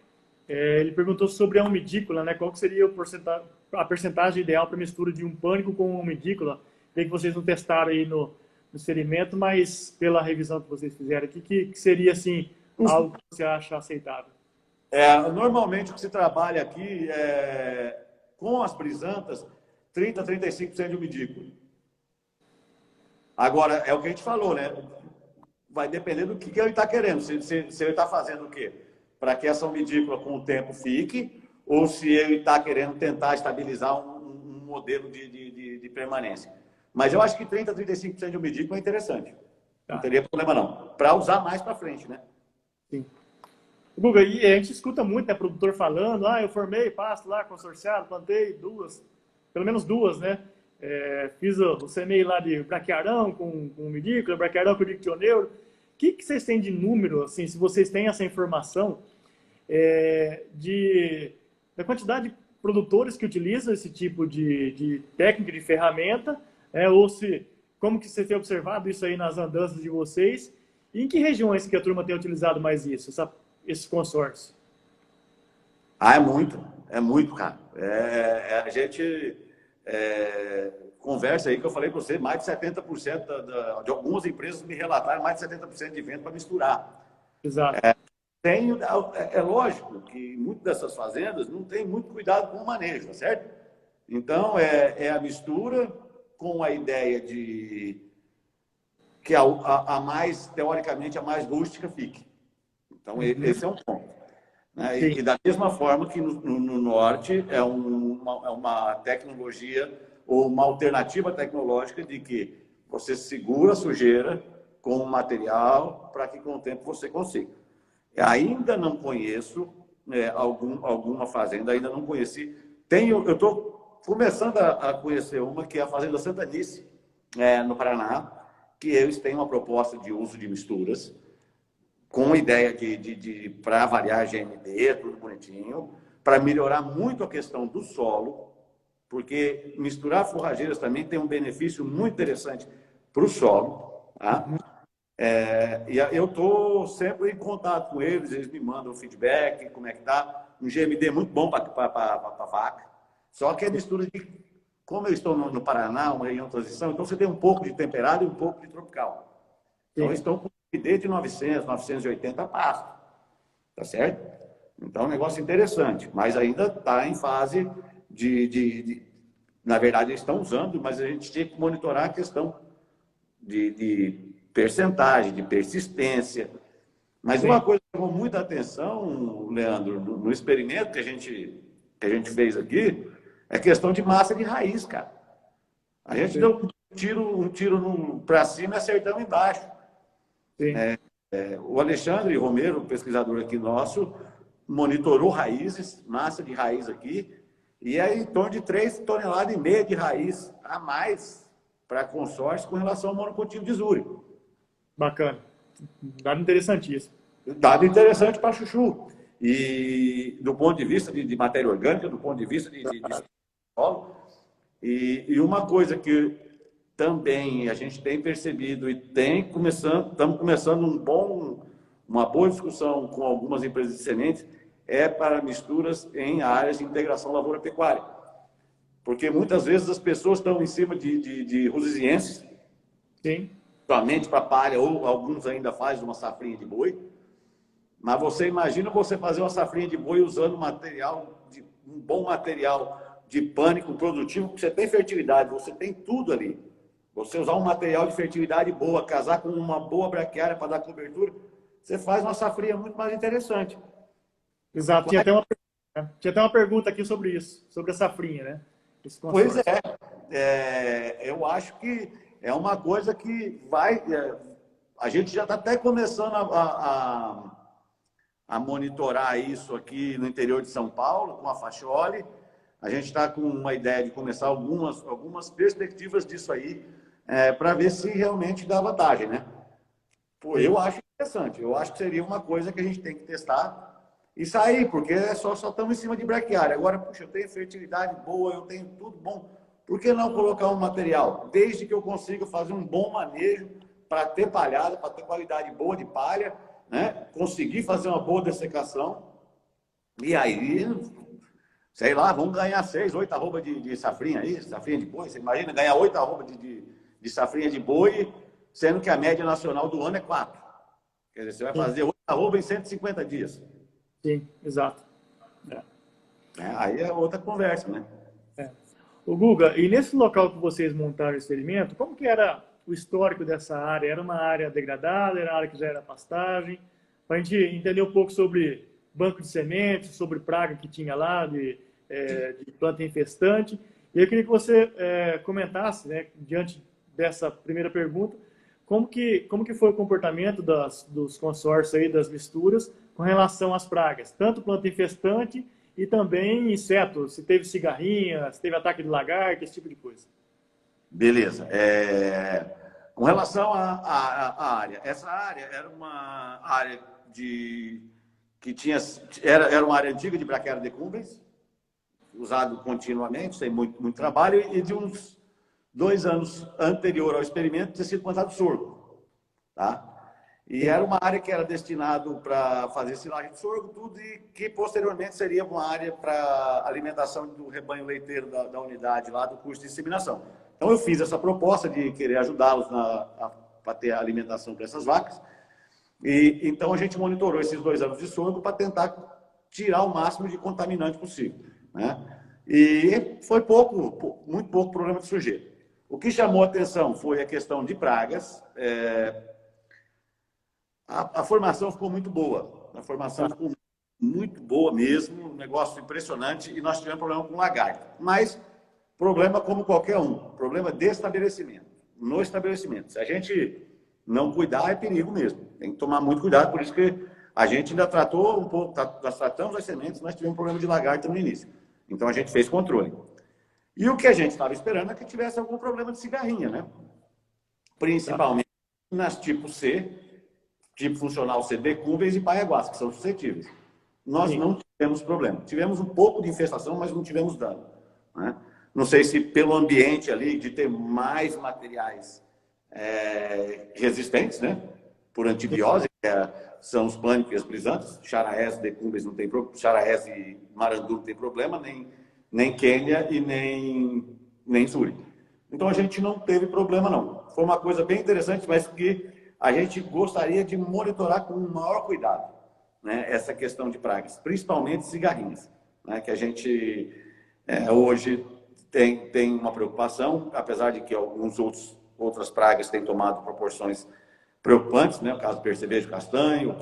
Ele perguntou sobre a umidícula, né? Qual que seria a percentagem ideal para mistura de um pânico com umidícula? Sei que vocês não testaram aí no experimento, mas pela revisão que vocês fizeram aqui, que seria assim, algo que você acha aceitável? Normalmente o que se trabalha aqui com as brisantas, 30% a 35% de umidícula. Agora, é o que a gente falou, né? Vai depender do que ele está querendo. Se ele está fazendo o quê? Para que essa umidícula com o tempo fique, ou se ele está querendo tentar estabilizar um modelo de permanência. Mas eu acho que 30% a 35% de umidícula é interessante. Tá. Não teria problema não. Para usar mais para frente, né? Sim. Guga, e a gente escuta muito, né, produtor falando, eu formei pasto lá, consorciado, plantei pelo menos duas, né? Fiz o semeio lá de braquiarão com umidícula, braquiarão com dictioneuro. O que vocês têm de número, assim, se vocês têm essa informação, da quantidade de produtores que utilizam esse tipo de técnica, de ferramenta, ou como que você tem observado isso aí nas andanças de vocês, e em que regiões que a turma tem utilizado mais isso, esse consórcio? É muito, cara. A gente conversa aí que eu falei para você, mais de 70% de algumas empresas me relataram mais de 70% de venda para misturar. Exato. É lógico que muitas dessas fazendas não tem muito cuidado com o manejo, tá certo? Então, a mistura com a ideia de que teoricamente, a mais rústica fique. Então, esse é um ponto. Né? E da mesma forma que no norte é uma tecnologia ou uma alternativa tecnológica de que você segura a sujeira com o material para que com o tempo você consiga. Ainda não conheço alguma fazenda, ainda não conheci. Eu estou começando a conhecer uma que é a Fazenda Santa Anice, no Paraná, que eles têm uma proposta de uso de misturas, com ideia para variar GMD, tudo bonitinho, para melhorar muito a questão do solo, porque misturar forrageiras também tem um benefício muito interessante para o solo. Tá? E eu estou sempre em contato com eles me mandam feedback, como é que está. Um GMD muito bom para vaca. Só que é mistura de... Como eu estou no Paraná, uma região de transição, então você tem um pouco de temperado e um pouco de tropical. Então, eles estão com GMD de 900, 980 pasto. Tá certo? Então, é um negócio interessante. Mas ainda está em fase na verdade, eles estão usando, mas a gente tem que monitorar a questão de percentagem, de persistência. Mas uma coisa que chamou muita atenção, Leandro, no experimento que a gente fez aqui, é questão de massa de raiz, cara. A gente deu um tiro para cima e acertamos embaixo. O Alexandre Romero, pesquisador aqui nosso, monitorou raízes, massa de raiz aqui, e é em torno de 3,5 toneladas de raiz a mais para consórcio com relação ao monocultivo de Zuri. Bacana. Dado interessantíssimo. Dado interessante para chuchu. E do ponto de vista de matéria orgânica, do ponto de vista de solo. E uma coisa que também a gente tem percebido e estamos começando uma boa discussão com algumas empresas de sementes, é para misturas em áreas de integração lavoura-pecuária. Porque muitas vezes as pessoas estão em cima de rusizienses, Sim. somente para palha, ou alguns ainda fazem uma safrinha de boi. Mas você imagina você fazer uma safrinha de boi usando um bom material de pânico produtivo, porque você tem fertilidade, você tem tudo ali. Você usar um material de fertilidade boa, casar com uma boa braquiária para dar cobertura, você faz uma safrinha muito mais interessante. Exato. Tinha até uma pergunta aqui sobre isso, sobre a safrinha, né? Pois é. Eu acho que é uma coisa que vai... a gente já está até começando a monitorar isso aqui no interior de São Paulo, com a Facholi. A gente está com uma ideia de começar algumas perspectivas disso aí, para ver se realmente dá vantagem, né? Pô, eu acho interessante. Eu acho que seria uma coisa que a gente tem que testar e sair, porque só estamos em cima de braquiária. Agora, puxa, eu tenho fertilidade boa, eu tenho tudo bom. Por que não colocar um material? Desde que eu consiga fazer um bom manejo para ter palhada, para ter qualidade boa de palha, né? Conseguir fazer uma boa dessecação. E aí, sei lá, vamos ganhar 6, 8 arroba de safrinha aí, safrinha de boi. Você imagina ganhar 8 arroba de safrinha de boi, sendo que a média nacional do ano é 4. Quer dizer, você vai fazer 8 arroba em 150 dias. Sim, exato. Aí é outra conversa, né? O Guga, e nesse local que vocês montaram o experimento, como que era o histórico dessa área? Era uma área degradada? Era uma área que já era pastagem? Para a gente entender um pouco sobre banco de sementes, sobre praga que tinha lá, de planta infestante. E eu queria que você comentasse, né, diante dessa primeira pergunta, como que foi o comportamento dos consórcios aí, das misturas, com relação às pragas, tanto planta infestante e também insetos, se teve cigarrinha, se teve ataque de lagarto, esse tipo de coisa. Beleza. Com relação à área, essa área era uma área era uma área antiga de braquiária decumbens, usado continuamente, sem muito trabalho, e de uns 2 anos anterior ao experimento tinha sido plantado sorgo, tá? E era uma área que era destinado para fazer silagem de sorgo, tudo, e que posteriormente seria uma área para alimentação do rebanho leiteiro da unidade lá do curso de inseminação. Então eu fiz essa proposta de querer ajudá-los para ter a alimentação para essas vacas. E então a gente monitorou esses 2 anos de sorgo para tentar tirar o máximo de contaminante possível, né? E foi muito pouco problema de sujeira. O que chamou a atenção foi a questão de pragas. A formação ficou muito boa. A formação ficou muito boa mesmo, um negócio impressionante, e nós tivemos problema com lagarto. Mas problema como qualquer um, problema de estabelecimento, no estabelecimento. Se a gente não cuidar, é perigo mesmo. Tem que tomar muito cuidado, por isso que a gente ainda tratou um pouco, nós tratamos as sementes, nós tivemos problema de lagarto no início. Então a gente fez controle. E o que a gente estava esperando é que tivesse algum problema de cigarrinha, né? Principalmente nas tipo C, tipo funcional C, decumbens e paiaguás, que são suscetíveis. Nós não tivemos problema. Tivemos um pouco de infestação, mas não tivemos dano, né? Não sei se pelo ambiente ali, de ter mais materiais resistentes, né? Por antibiose, são os pânicos brisantes, charaés, decumbens não tem problema, charaés e marandu não tem problema, nem quênia e nem suri. Então a gente não teve problema não. Foi uma coisa bem interessante, mas que a gente gostaria de monitorar com o maior cuidado, né, essa questão de pragas, principalmente cigarrinhas, né, que a gente hoje tem uma preocupação, apesar de que outras pragas têm tomado proporções preocupantes, né, o caso do percevejo castanho,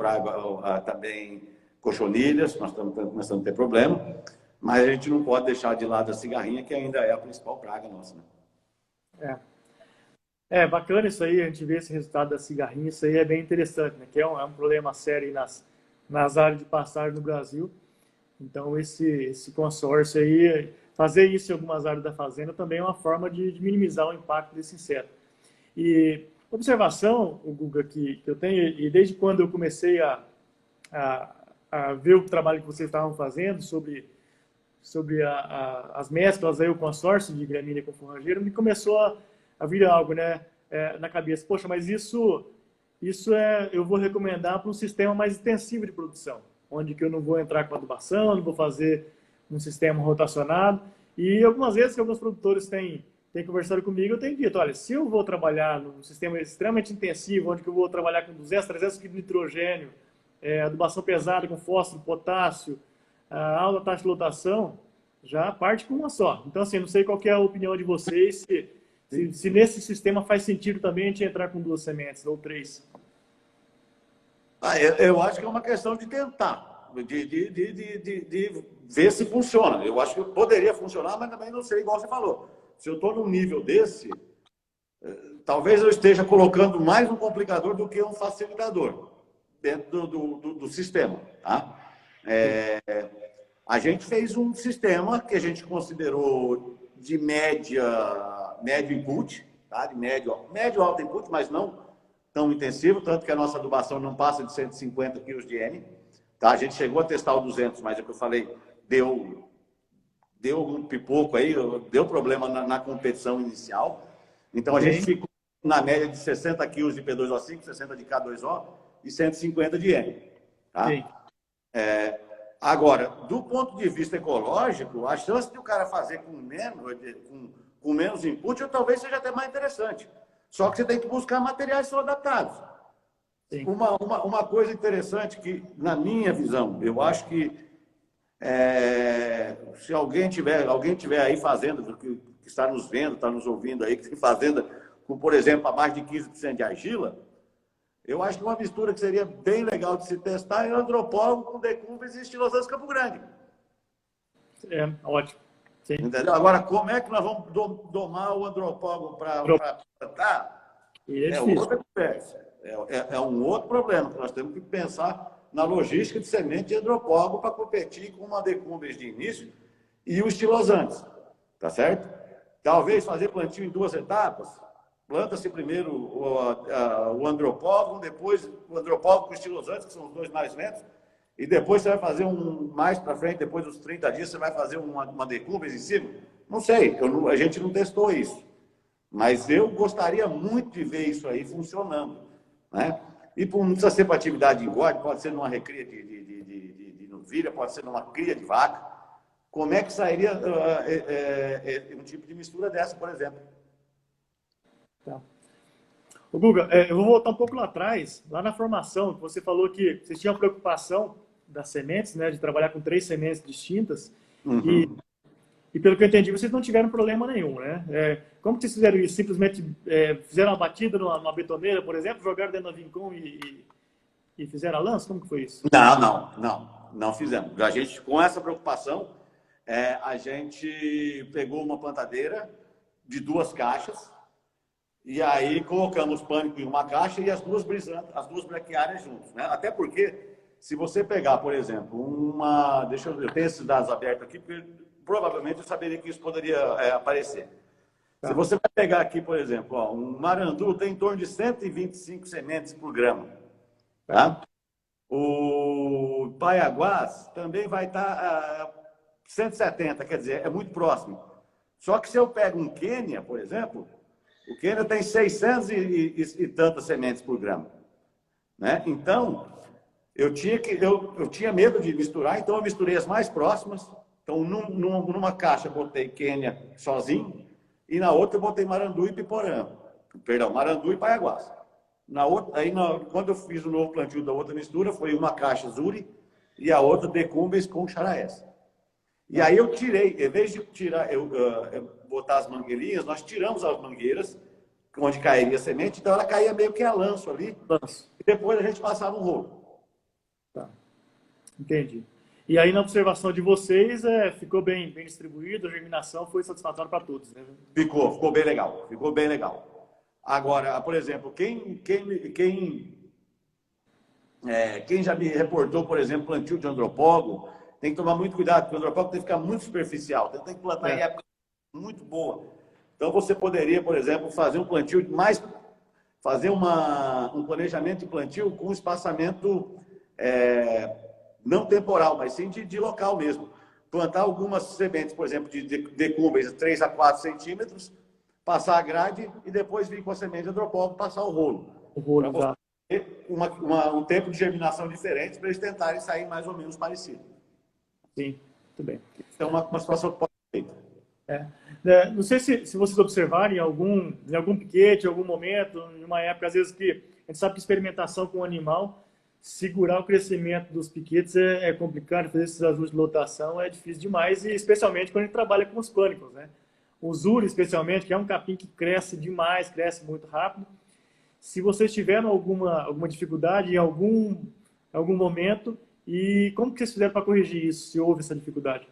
também cochonilhas, nós estamos começando a ter problema, mas a gente não pode deixar de lado a cigarrinha, que ainda é a principal praga nossa, né? É bacana isso aí, a gente vê esse resultado da cigarrinha, isso aí é bem interessante, né? Que é um problema sério aí nas áreas de pastagem no Brasil. Então, esse consórcio aí, fazer isso em algumas áreas da fazenda também é uma forma de minimizar o impacto desse inseto. E observação, o Guga, que eu tenho, e desde quando eu comecei a, a ver o trabalho que vocês estavam fazendo sobre as mesclas, aí, o consórcio de gramínea com forrageiro, me começou a vir algo, né, na cabeça. Poxa, mas eu vou recomendar para um sistema mais intensivo de produção, onde que eu não vou entrar com adubação, não vou fazer um sistema rotacionado. E algumas vezes que alguns produtores têm conversado comigo, eu tenho dito, olha, se eu vou trabalhar num sistema extremamente intensivo, onde que eu vou trabalhar com 200, 300 kg de nitrogênio, adubação pesada com fósforo, potássio, a alta taxa de lotação, já parte com uma só. Então, assim, não sei qual que é a opinião de vocês, se nesse sistema faz sentido também a gente entrar com 2 sementes ou 3. Eu acho que é uma questão de tentar, de ver se funciona. Eu acho que poderia funcionar, mas também não sei, igual você falou. Se eu estou num nível desse, talvez eu esteja colocando mais um complicador do que um facilitador dentro do sistema. Tá? A gente fez um sistema que a gente considerou de médio input, tá? De médio alto input, mas não tão intensivo, tanto que a nossa adubação não passa de 150 kg de N. Tá? A gente chegou a testar o 200, mas é o que eu falei, deu um pipoco aí, deu problema na competição inicial. Então a gente ficou na média de 60 kg de P2O5, 60 de K2O e 150 de N. Tá? Agora, do ponto de vista ecológico, a chance de o cara fazer com menos input talvez seja até mais interessante. Só que você tem que buscar materiais que são adaptados. Uma coisa interessante que, na minha visão, eu acho que se alguém tiver aí fazenda, que está nos vendo, está nos ouvindo aí, que tem fazenda com, por exemplo, a mais de 15% de argila, eu acho que uma mistura que seria bem legal de se testar é andropólogo com decumbens e estilosantes Campo Grande. Ótimo. Sim. Entendeu? Agora, como é que nós vamos domar o andropólogo para plantar? É outra conversa. É um outro problema, que nós temos que pensar na logística de semente de andropólogo para competir com uma decumbens de início e os estilosantes. Tá certo? Talvez fazer plantio em 2 etapas. Planta-se primeiro o andropólogo, depois o andropólogo com estilosantes, que são os 2 mais lentos, e depois você vai fazer mais para frente, depois dos 30 dias, você vai fazer uma decumbens em cima. Não sei, a gente não testou isso. Mas eu gostaria muito de ver isso aí funcionando. Né? E não precisa ser para atividade de engorde, pode ser numa recria de novilha, pode ser numa cria de vaca. Como é que sairia um tipo de mistura dessa, por exemplo? Tá. Ô, Guga, eu vou voltar um pouco lá atrás, lá na formação, que você falou que vocês tinham preocupação das sementes, né, de trabalhar com 3 sementes distintas, e pelo que eu entendi, vocês não tiveram problema nenhum, né? Como que vocês fizeram isso? Simplesmente fizeram uma batida numa betoneira, por exemplo, jogaram dentro da Vincom e fizeram a lança? Como que foi isso? Não fizemos. A gente, com essa preocupação, a gente pegou uma plantadeira de 2 caixas, e aí colocamos pânico em uma caixa e as duas braquiárias juntos. Né? Até porque, se você pegar, por exemplo, deixa eu ver, eu tenho esses dados abertos aqui, porque provavelmente eu saberia que isso poderia aparecer. Tá. Se você vai pegar aqui, por exemplo, um marandu tem em torno de 125 sementes por grama. Tá? O paiaguás também vai estar 170, quer dizer, é muito próximo. Só que se eu pego um Quênia, por exemplo, o Quênia tem 600 e tantas sementes por grama. Né? Então, eu tinha medo de misturar, então eu misturei as mais próximas. Então, numa caixa eu botei Quênia sozinho, e na outra eu botei Marandu e Piporã. Perdão, Marandu e Paiaguás. Quando eu fiz o novo plantio da outra mistura, foi uma caixa Zuri e a outra Decumbens com Charaés. E aí eu tirei, em vez de botar as mangueirinhas, nós tiramos as mangueiras, onde cairia a semente, então ela caía meio que a lanço ali, e depois a gente passava um rolo. Tá, entendi. E aí na observação de vocês, ficou bem distribuído, a germinação foi satisfatória para todos, né? Ficou bem legal, Agora, por exemplo, quem já me reportou, por exemplo, plantio de andropólogo, tem que tomar muito cuidado, porque o andropólogo tem que ficar muito superficial, então tem que plantar em época muito boa. Então você poderia, por exemplo, fazer um plantio fazer um planejamento de plantio com espaçamento não temporal, mas sim de local mesmo. Plantar algumas sementes, por exemplo, de decúbeis 3 a 4 centímetros, passar a grade e depois vir com a semente de andropólogo passar o rolo. O rolo, Para você ter um tempo de germinação diferente para eles tentarem sair mais ou menos parecido. Sim, muito bem. Então, uma situação que pode ser feita. Não sei se vocês observarem em algum piquete, em algum momento, em uma época, às vezes que a gente sabe que experimentação com o animal, segurar o crescimento dos piquetes é complicado, fazer esses ajustes de lotação é difícil demais, e especialmente quando a gente trabalha com os pânicos, né? O zuro, especialmente, que é um capim que cresce demais, cresce muito rápido. Se vocês tiveram alguma dificuldade em algum momento, e como que vocês fizeram para corrigir isso, se houve essa dificuldade?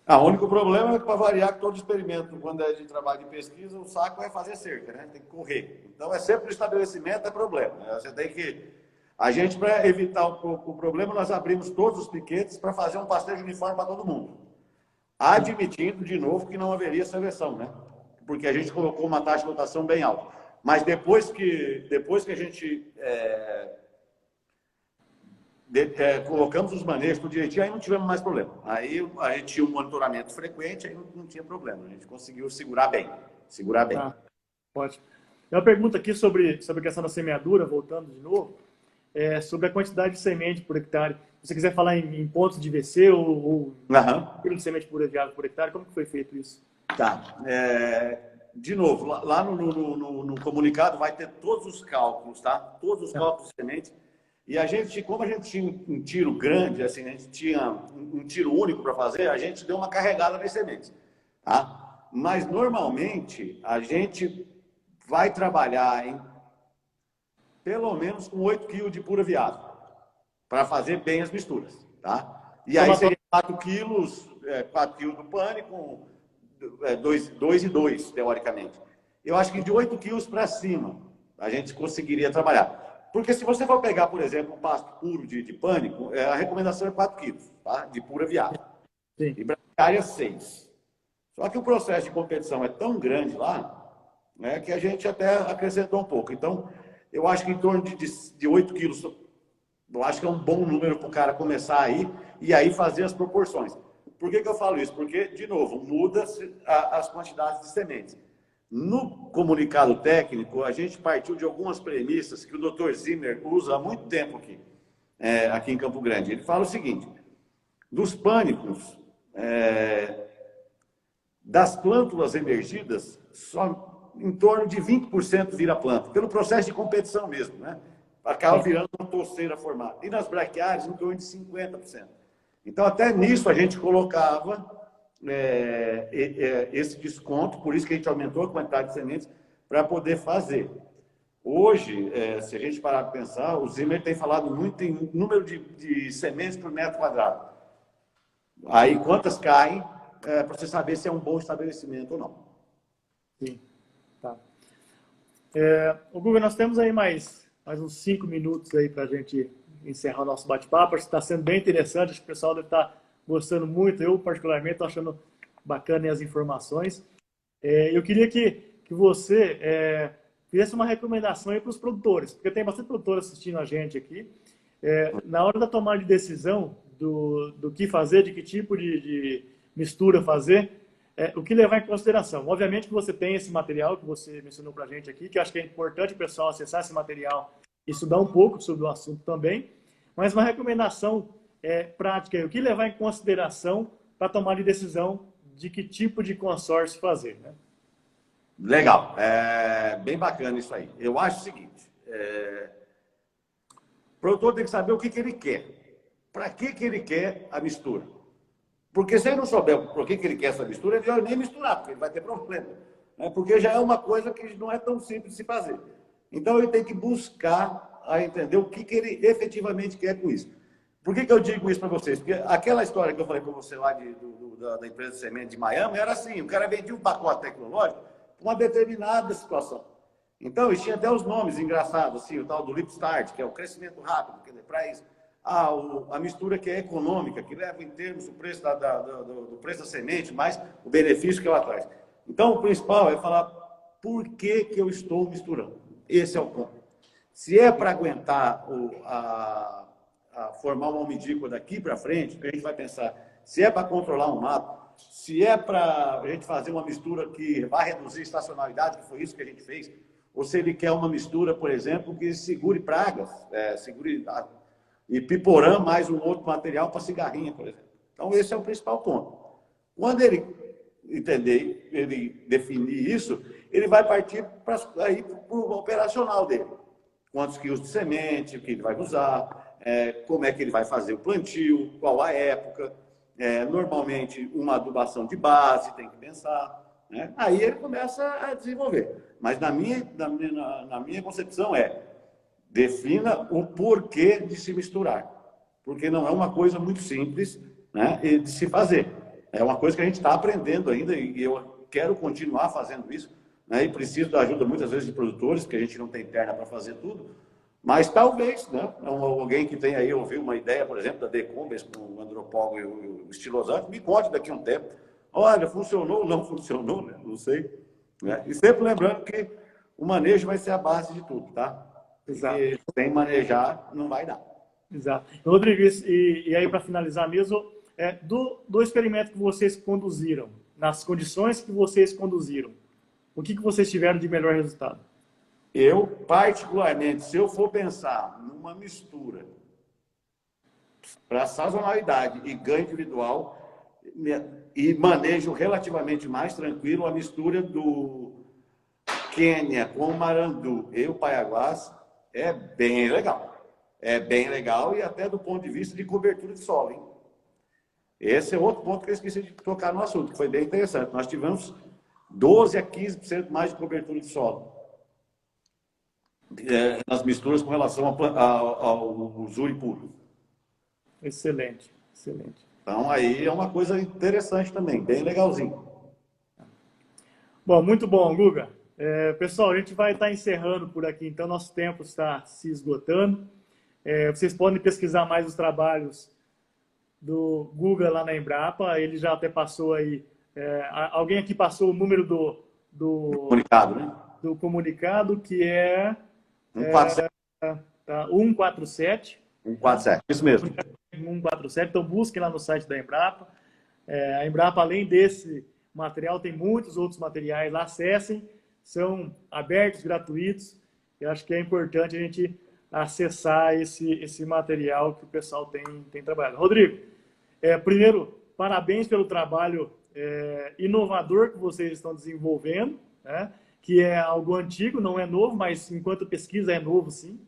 O único problema é que, para variar, que todo experimento, quando é de trabalho de pesquisa, o saco é fazer cerca, né? Tem que correr. Então, é sempre o estabelecimento é problema. Você tem que... A gente, para evitar o problema, nós abrimos todos os piquetes para fazer um pastejo uniforme para todo mundo. Admitindo, de novo, que não haveria seleção, né? Porque a gente colocou uma taxa de lotação bem alta. Mas depois que a gente colocamos os manejos tudo direitinho, aí não tivemos mais problema. Aí a gente tinha um monitoramento frequente, aí não tinha problema. A gente conseguiu segurar bem. Ótimo. Tem uma pergunta aqui sobre a questão da semeadura, voltando de novo, sobre a quantidade de semente por hectare. Se você quiser falar em pontos de VC ou quilo de semente por hectare, como que foi feito isso? Tá. De novo, lá no comunicado vai ter todos os cálculos, tá? Todos os cálculos de semente. E como a gente tinha um tiro grande, assim, a gente tinha um tiro único para fazer, a gente deu uma carregada nas sementes, tá? Mas, normalmente, a gente vai trabalhar em pelo menos com 8 kg de pura viável, para fazer bem as misturas, tá? E aí seria 4 quilos do pânico, 2 e 2, teoricamente. Eu acho que de 8 quilos para cima, a gente conseguiria trabalhar. Porque se você for pegar, por exemplo, um pasto puro de pânico, a recomendação é 4 quilos, tá? De pura viável. Sim. E braquiária 6. Só que o processo de competição é tão grande lá, né, que a gente até acrescentou um pouco. Então, eu acho que em torno de 8 quilos, eu acho que é um bom número para o cara começar aí e aí fazer as proporções. Por que eu falo isso? Porque, de novo, muda as quantidades de sementes. No comunicado técnico, a gente partiu de algumas premissas que o Dr. Zimmer usa há muito tempo aqui em Campo Grande. Ele fala o seguinte: dos pânicos, das plântulas emergidas, só em torno de 20% vira planta, pelo processo de competição mesmo, né? Acaba virando uma torceira formada. E nas braquiárias, em torno de 50%. Então, até nisso a gente colocava esse desconto, por isso que a gente aumentou a quantidade de sementes para poder fazer. Hoje, se a gente parar para pensar, o Zimmer tem falado muito em número de sementes por metro quadrado. Aí, quantas caem, para você saber se é um bom estabelecimento ou não. Sim, tá. Guga, nós temos aí mais uns 5 minutos aí para a gente encerrar o nosso bate-papo. Acho que está sendo bem interessante, acho que o pessoal deve estar gostando muito. Eu, particularmente, estou achando bacana as informações. Eu queria que você fizesse uma recomendação aí para os produtores, porque tem bastante produtor assistindo a gente aqui. Na hora da tomada de decisão do que fazer, de que tipo de mistura fazer, o que levar em consideração. Obviamente que você tem esse material que você mencionou para a gente aqui, que eu acho que é importante o pessoal acessar esse material e estudar um pouco sobre o assunto também, mas uma recomendação prática, o que levar em consideração para tomar de decisão de que tipo de consórcio fazer, né? Legal, bem bacana isso aí. Eu acho o seguinte, o produtor tem que saber o que ele quer, para que ele quer a mistura. Porque se ele não souber por que ele quer essa mistura, ele vai nem misturar, porque ele vai ter problema, né? Porque já é uma coisa que não é tão simples de se fazer. Então ele tem que buscar a entender o que ele efetivamente quer com isso. Por que eu digo isso para vocês? Porque aquela história que eu falei para você lá da empresa de semente de Miami era assim: o cara vendia um pacote tecnológico para uma determinada situação. Então, e tinha até os nomes engraçados, assim, o tal do Leap Start, que é o crescimento rápido, que é para isso. A mistura que é econômica, que leva em termos o preço do preço da semente, mais o benefício que ela traz. Então, o principal é falar por que, que eu estou misturando. Esse é o ponto. Se é para aguentar formar uma umidícola daqui para frente, a gente vai pensar, se é para controlar um mato, se é para a gente fazer uma mistura que vai reduzir estacionalidade, que foi isso que a gente fez, ou se ele quer uma mistura, por exemplo, que segure pragas, segure e piporã mais um outro material para cigarrinha, por exemplo. Então, esse é o principal ponto. Quando ele entender, ele definir isso, ele vai partir para o operacional dele. Quantos quilos de semente, o que ele vai usar, como é que ele vai fazer o plantio, qual a época, normalmente uma adubação de base, tem que pensar. Né? Aí ele começa a desenvolver. Mas na minha concepção defina o porquê de se misturar. Porque não é uma coisa muito simples, né, de se fazer. É uma coisa que a gente está aprendendo ainda e eu quero continuar fazendo isso. Né, e preciso da ajuda muitas vezes de produtores, porque a gente não tem perna para fazer tudo. Mas talvez, né, alguém que tenha aí ouvido uma ideia, por exemplo, da Decumbens com o andropólogo e o estilosante, me conte daqui a um tempo. Olha, funcionou ou não funcionou, né? Não sei. Né? E sempre lembrando que o manejo vai ser a base de tudo, tá? Exato. Porque sem manejar, não vai dar. Exato. Rodrigo, e aí para finalizar mesmo, do experimento que vocês conduziram, nas condições que vocês conduziram, o que vocês tiveram de melhor resultado? Eu, particularmente, se eu for pensar numa mistura para sazonalidade e ganho individual e manejo relativamente mais tranquilo, a mistura do Quênia com o Marandu e o Paiaguás é bem legal. É bem legal e até do ponto de vista de cobertura de solo, hein? Esse é outro ponto que eu esqueci de tocar no assunto, que foi bem interessante. Nós tivemos 12 a 15% mais de cobertura de solo nas misturas com relação ao Zuri puro. Excelente, excelente. Então, aí é uma coisa interessante também, bem legalzinho. Bom, muito bom, Guga. Pessoal, a gente vai estar encerrando por aqui, então nosso tempo está se esgotando. Vocês podem pesquisar mais os trabalhos do Guga lá na Embrapa, ele já até passou aí, alguém aqui passou o número do Comunicado, né? Do comunicado, que é 147. 147. 147, isso mesmo. 147, então busquem lá no site da Embrapa. A Embrapa, além desse material, tem muitos outros materiais lá, acessem, são abertos, gratuitos. Eu acho que é importante a gente acessar esse material que o pessoal tem trabalhado. Rodrigo, primeiro, parabéns pelo trabalho inovador que vocês estão desenvolvendo, né? Que é algo antigo, não é novo, mas enquanto pesquisa é novo, sim.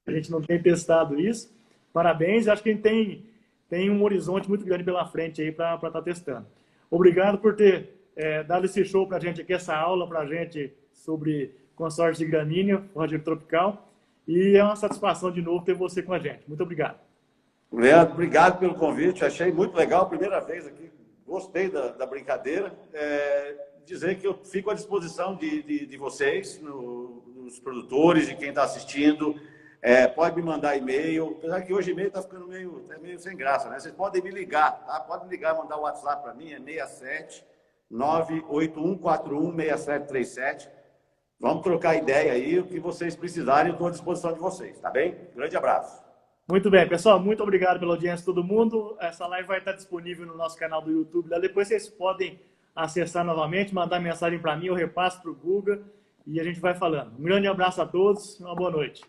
A gente não tem testado isso. Parabéns, acho que a gente tem um horizonte muito grande pela frente aí para estar testando. Obrigado por ter dado esse show para a gente aqui, essa aula para a gente sobre consórcio de gramínea, Rogério Tropical. E é uma satisfação de novo ter você com a gente. Muito obrigado. Leandro, obrigado pelo convite. Achei muito legal, primeira vez aqui. Gostei da brincadeira. Dizer que eu fico à disposição de vocês, dos produtores, de quem está assistindo. Pode me mandar e-mail. Apesar que hoje e-mail está ficando meio sem graça, né? Vocês podem me ligar, tá? Podem me ligar, mandar o WhatsApp para mim, é 67 98141 6737. Vamos trocar ideia aí, o que vocês precisarem, eu estou à disposição de vocês, tá bem? Grande abraço. Muito bem, pessoal, muito obrigado pela audiência, todo mundo. Essa live vai estar disponível no nosso canal do YouTube. Depois vocês podem acessar novamente, mandar mensagem para mim, eu repasso para o Guga e a gente vai falando. Um grande abraço a todos, uma boa noite.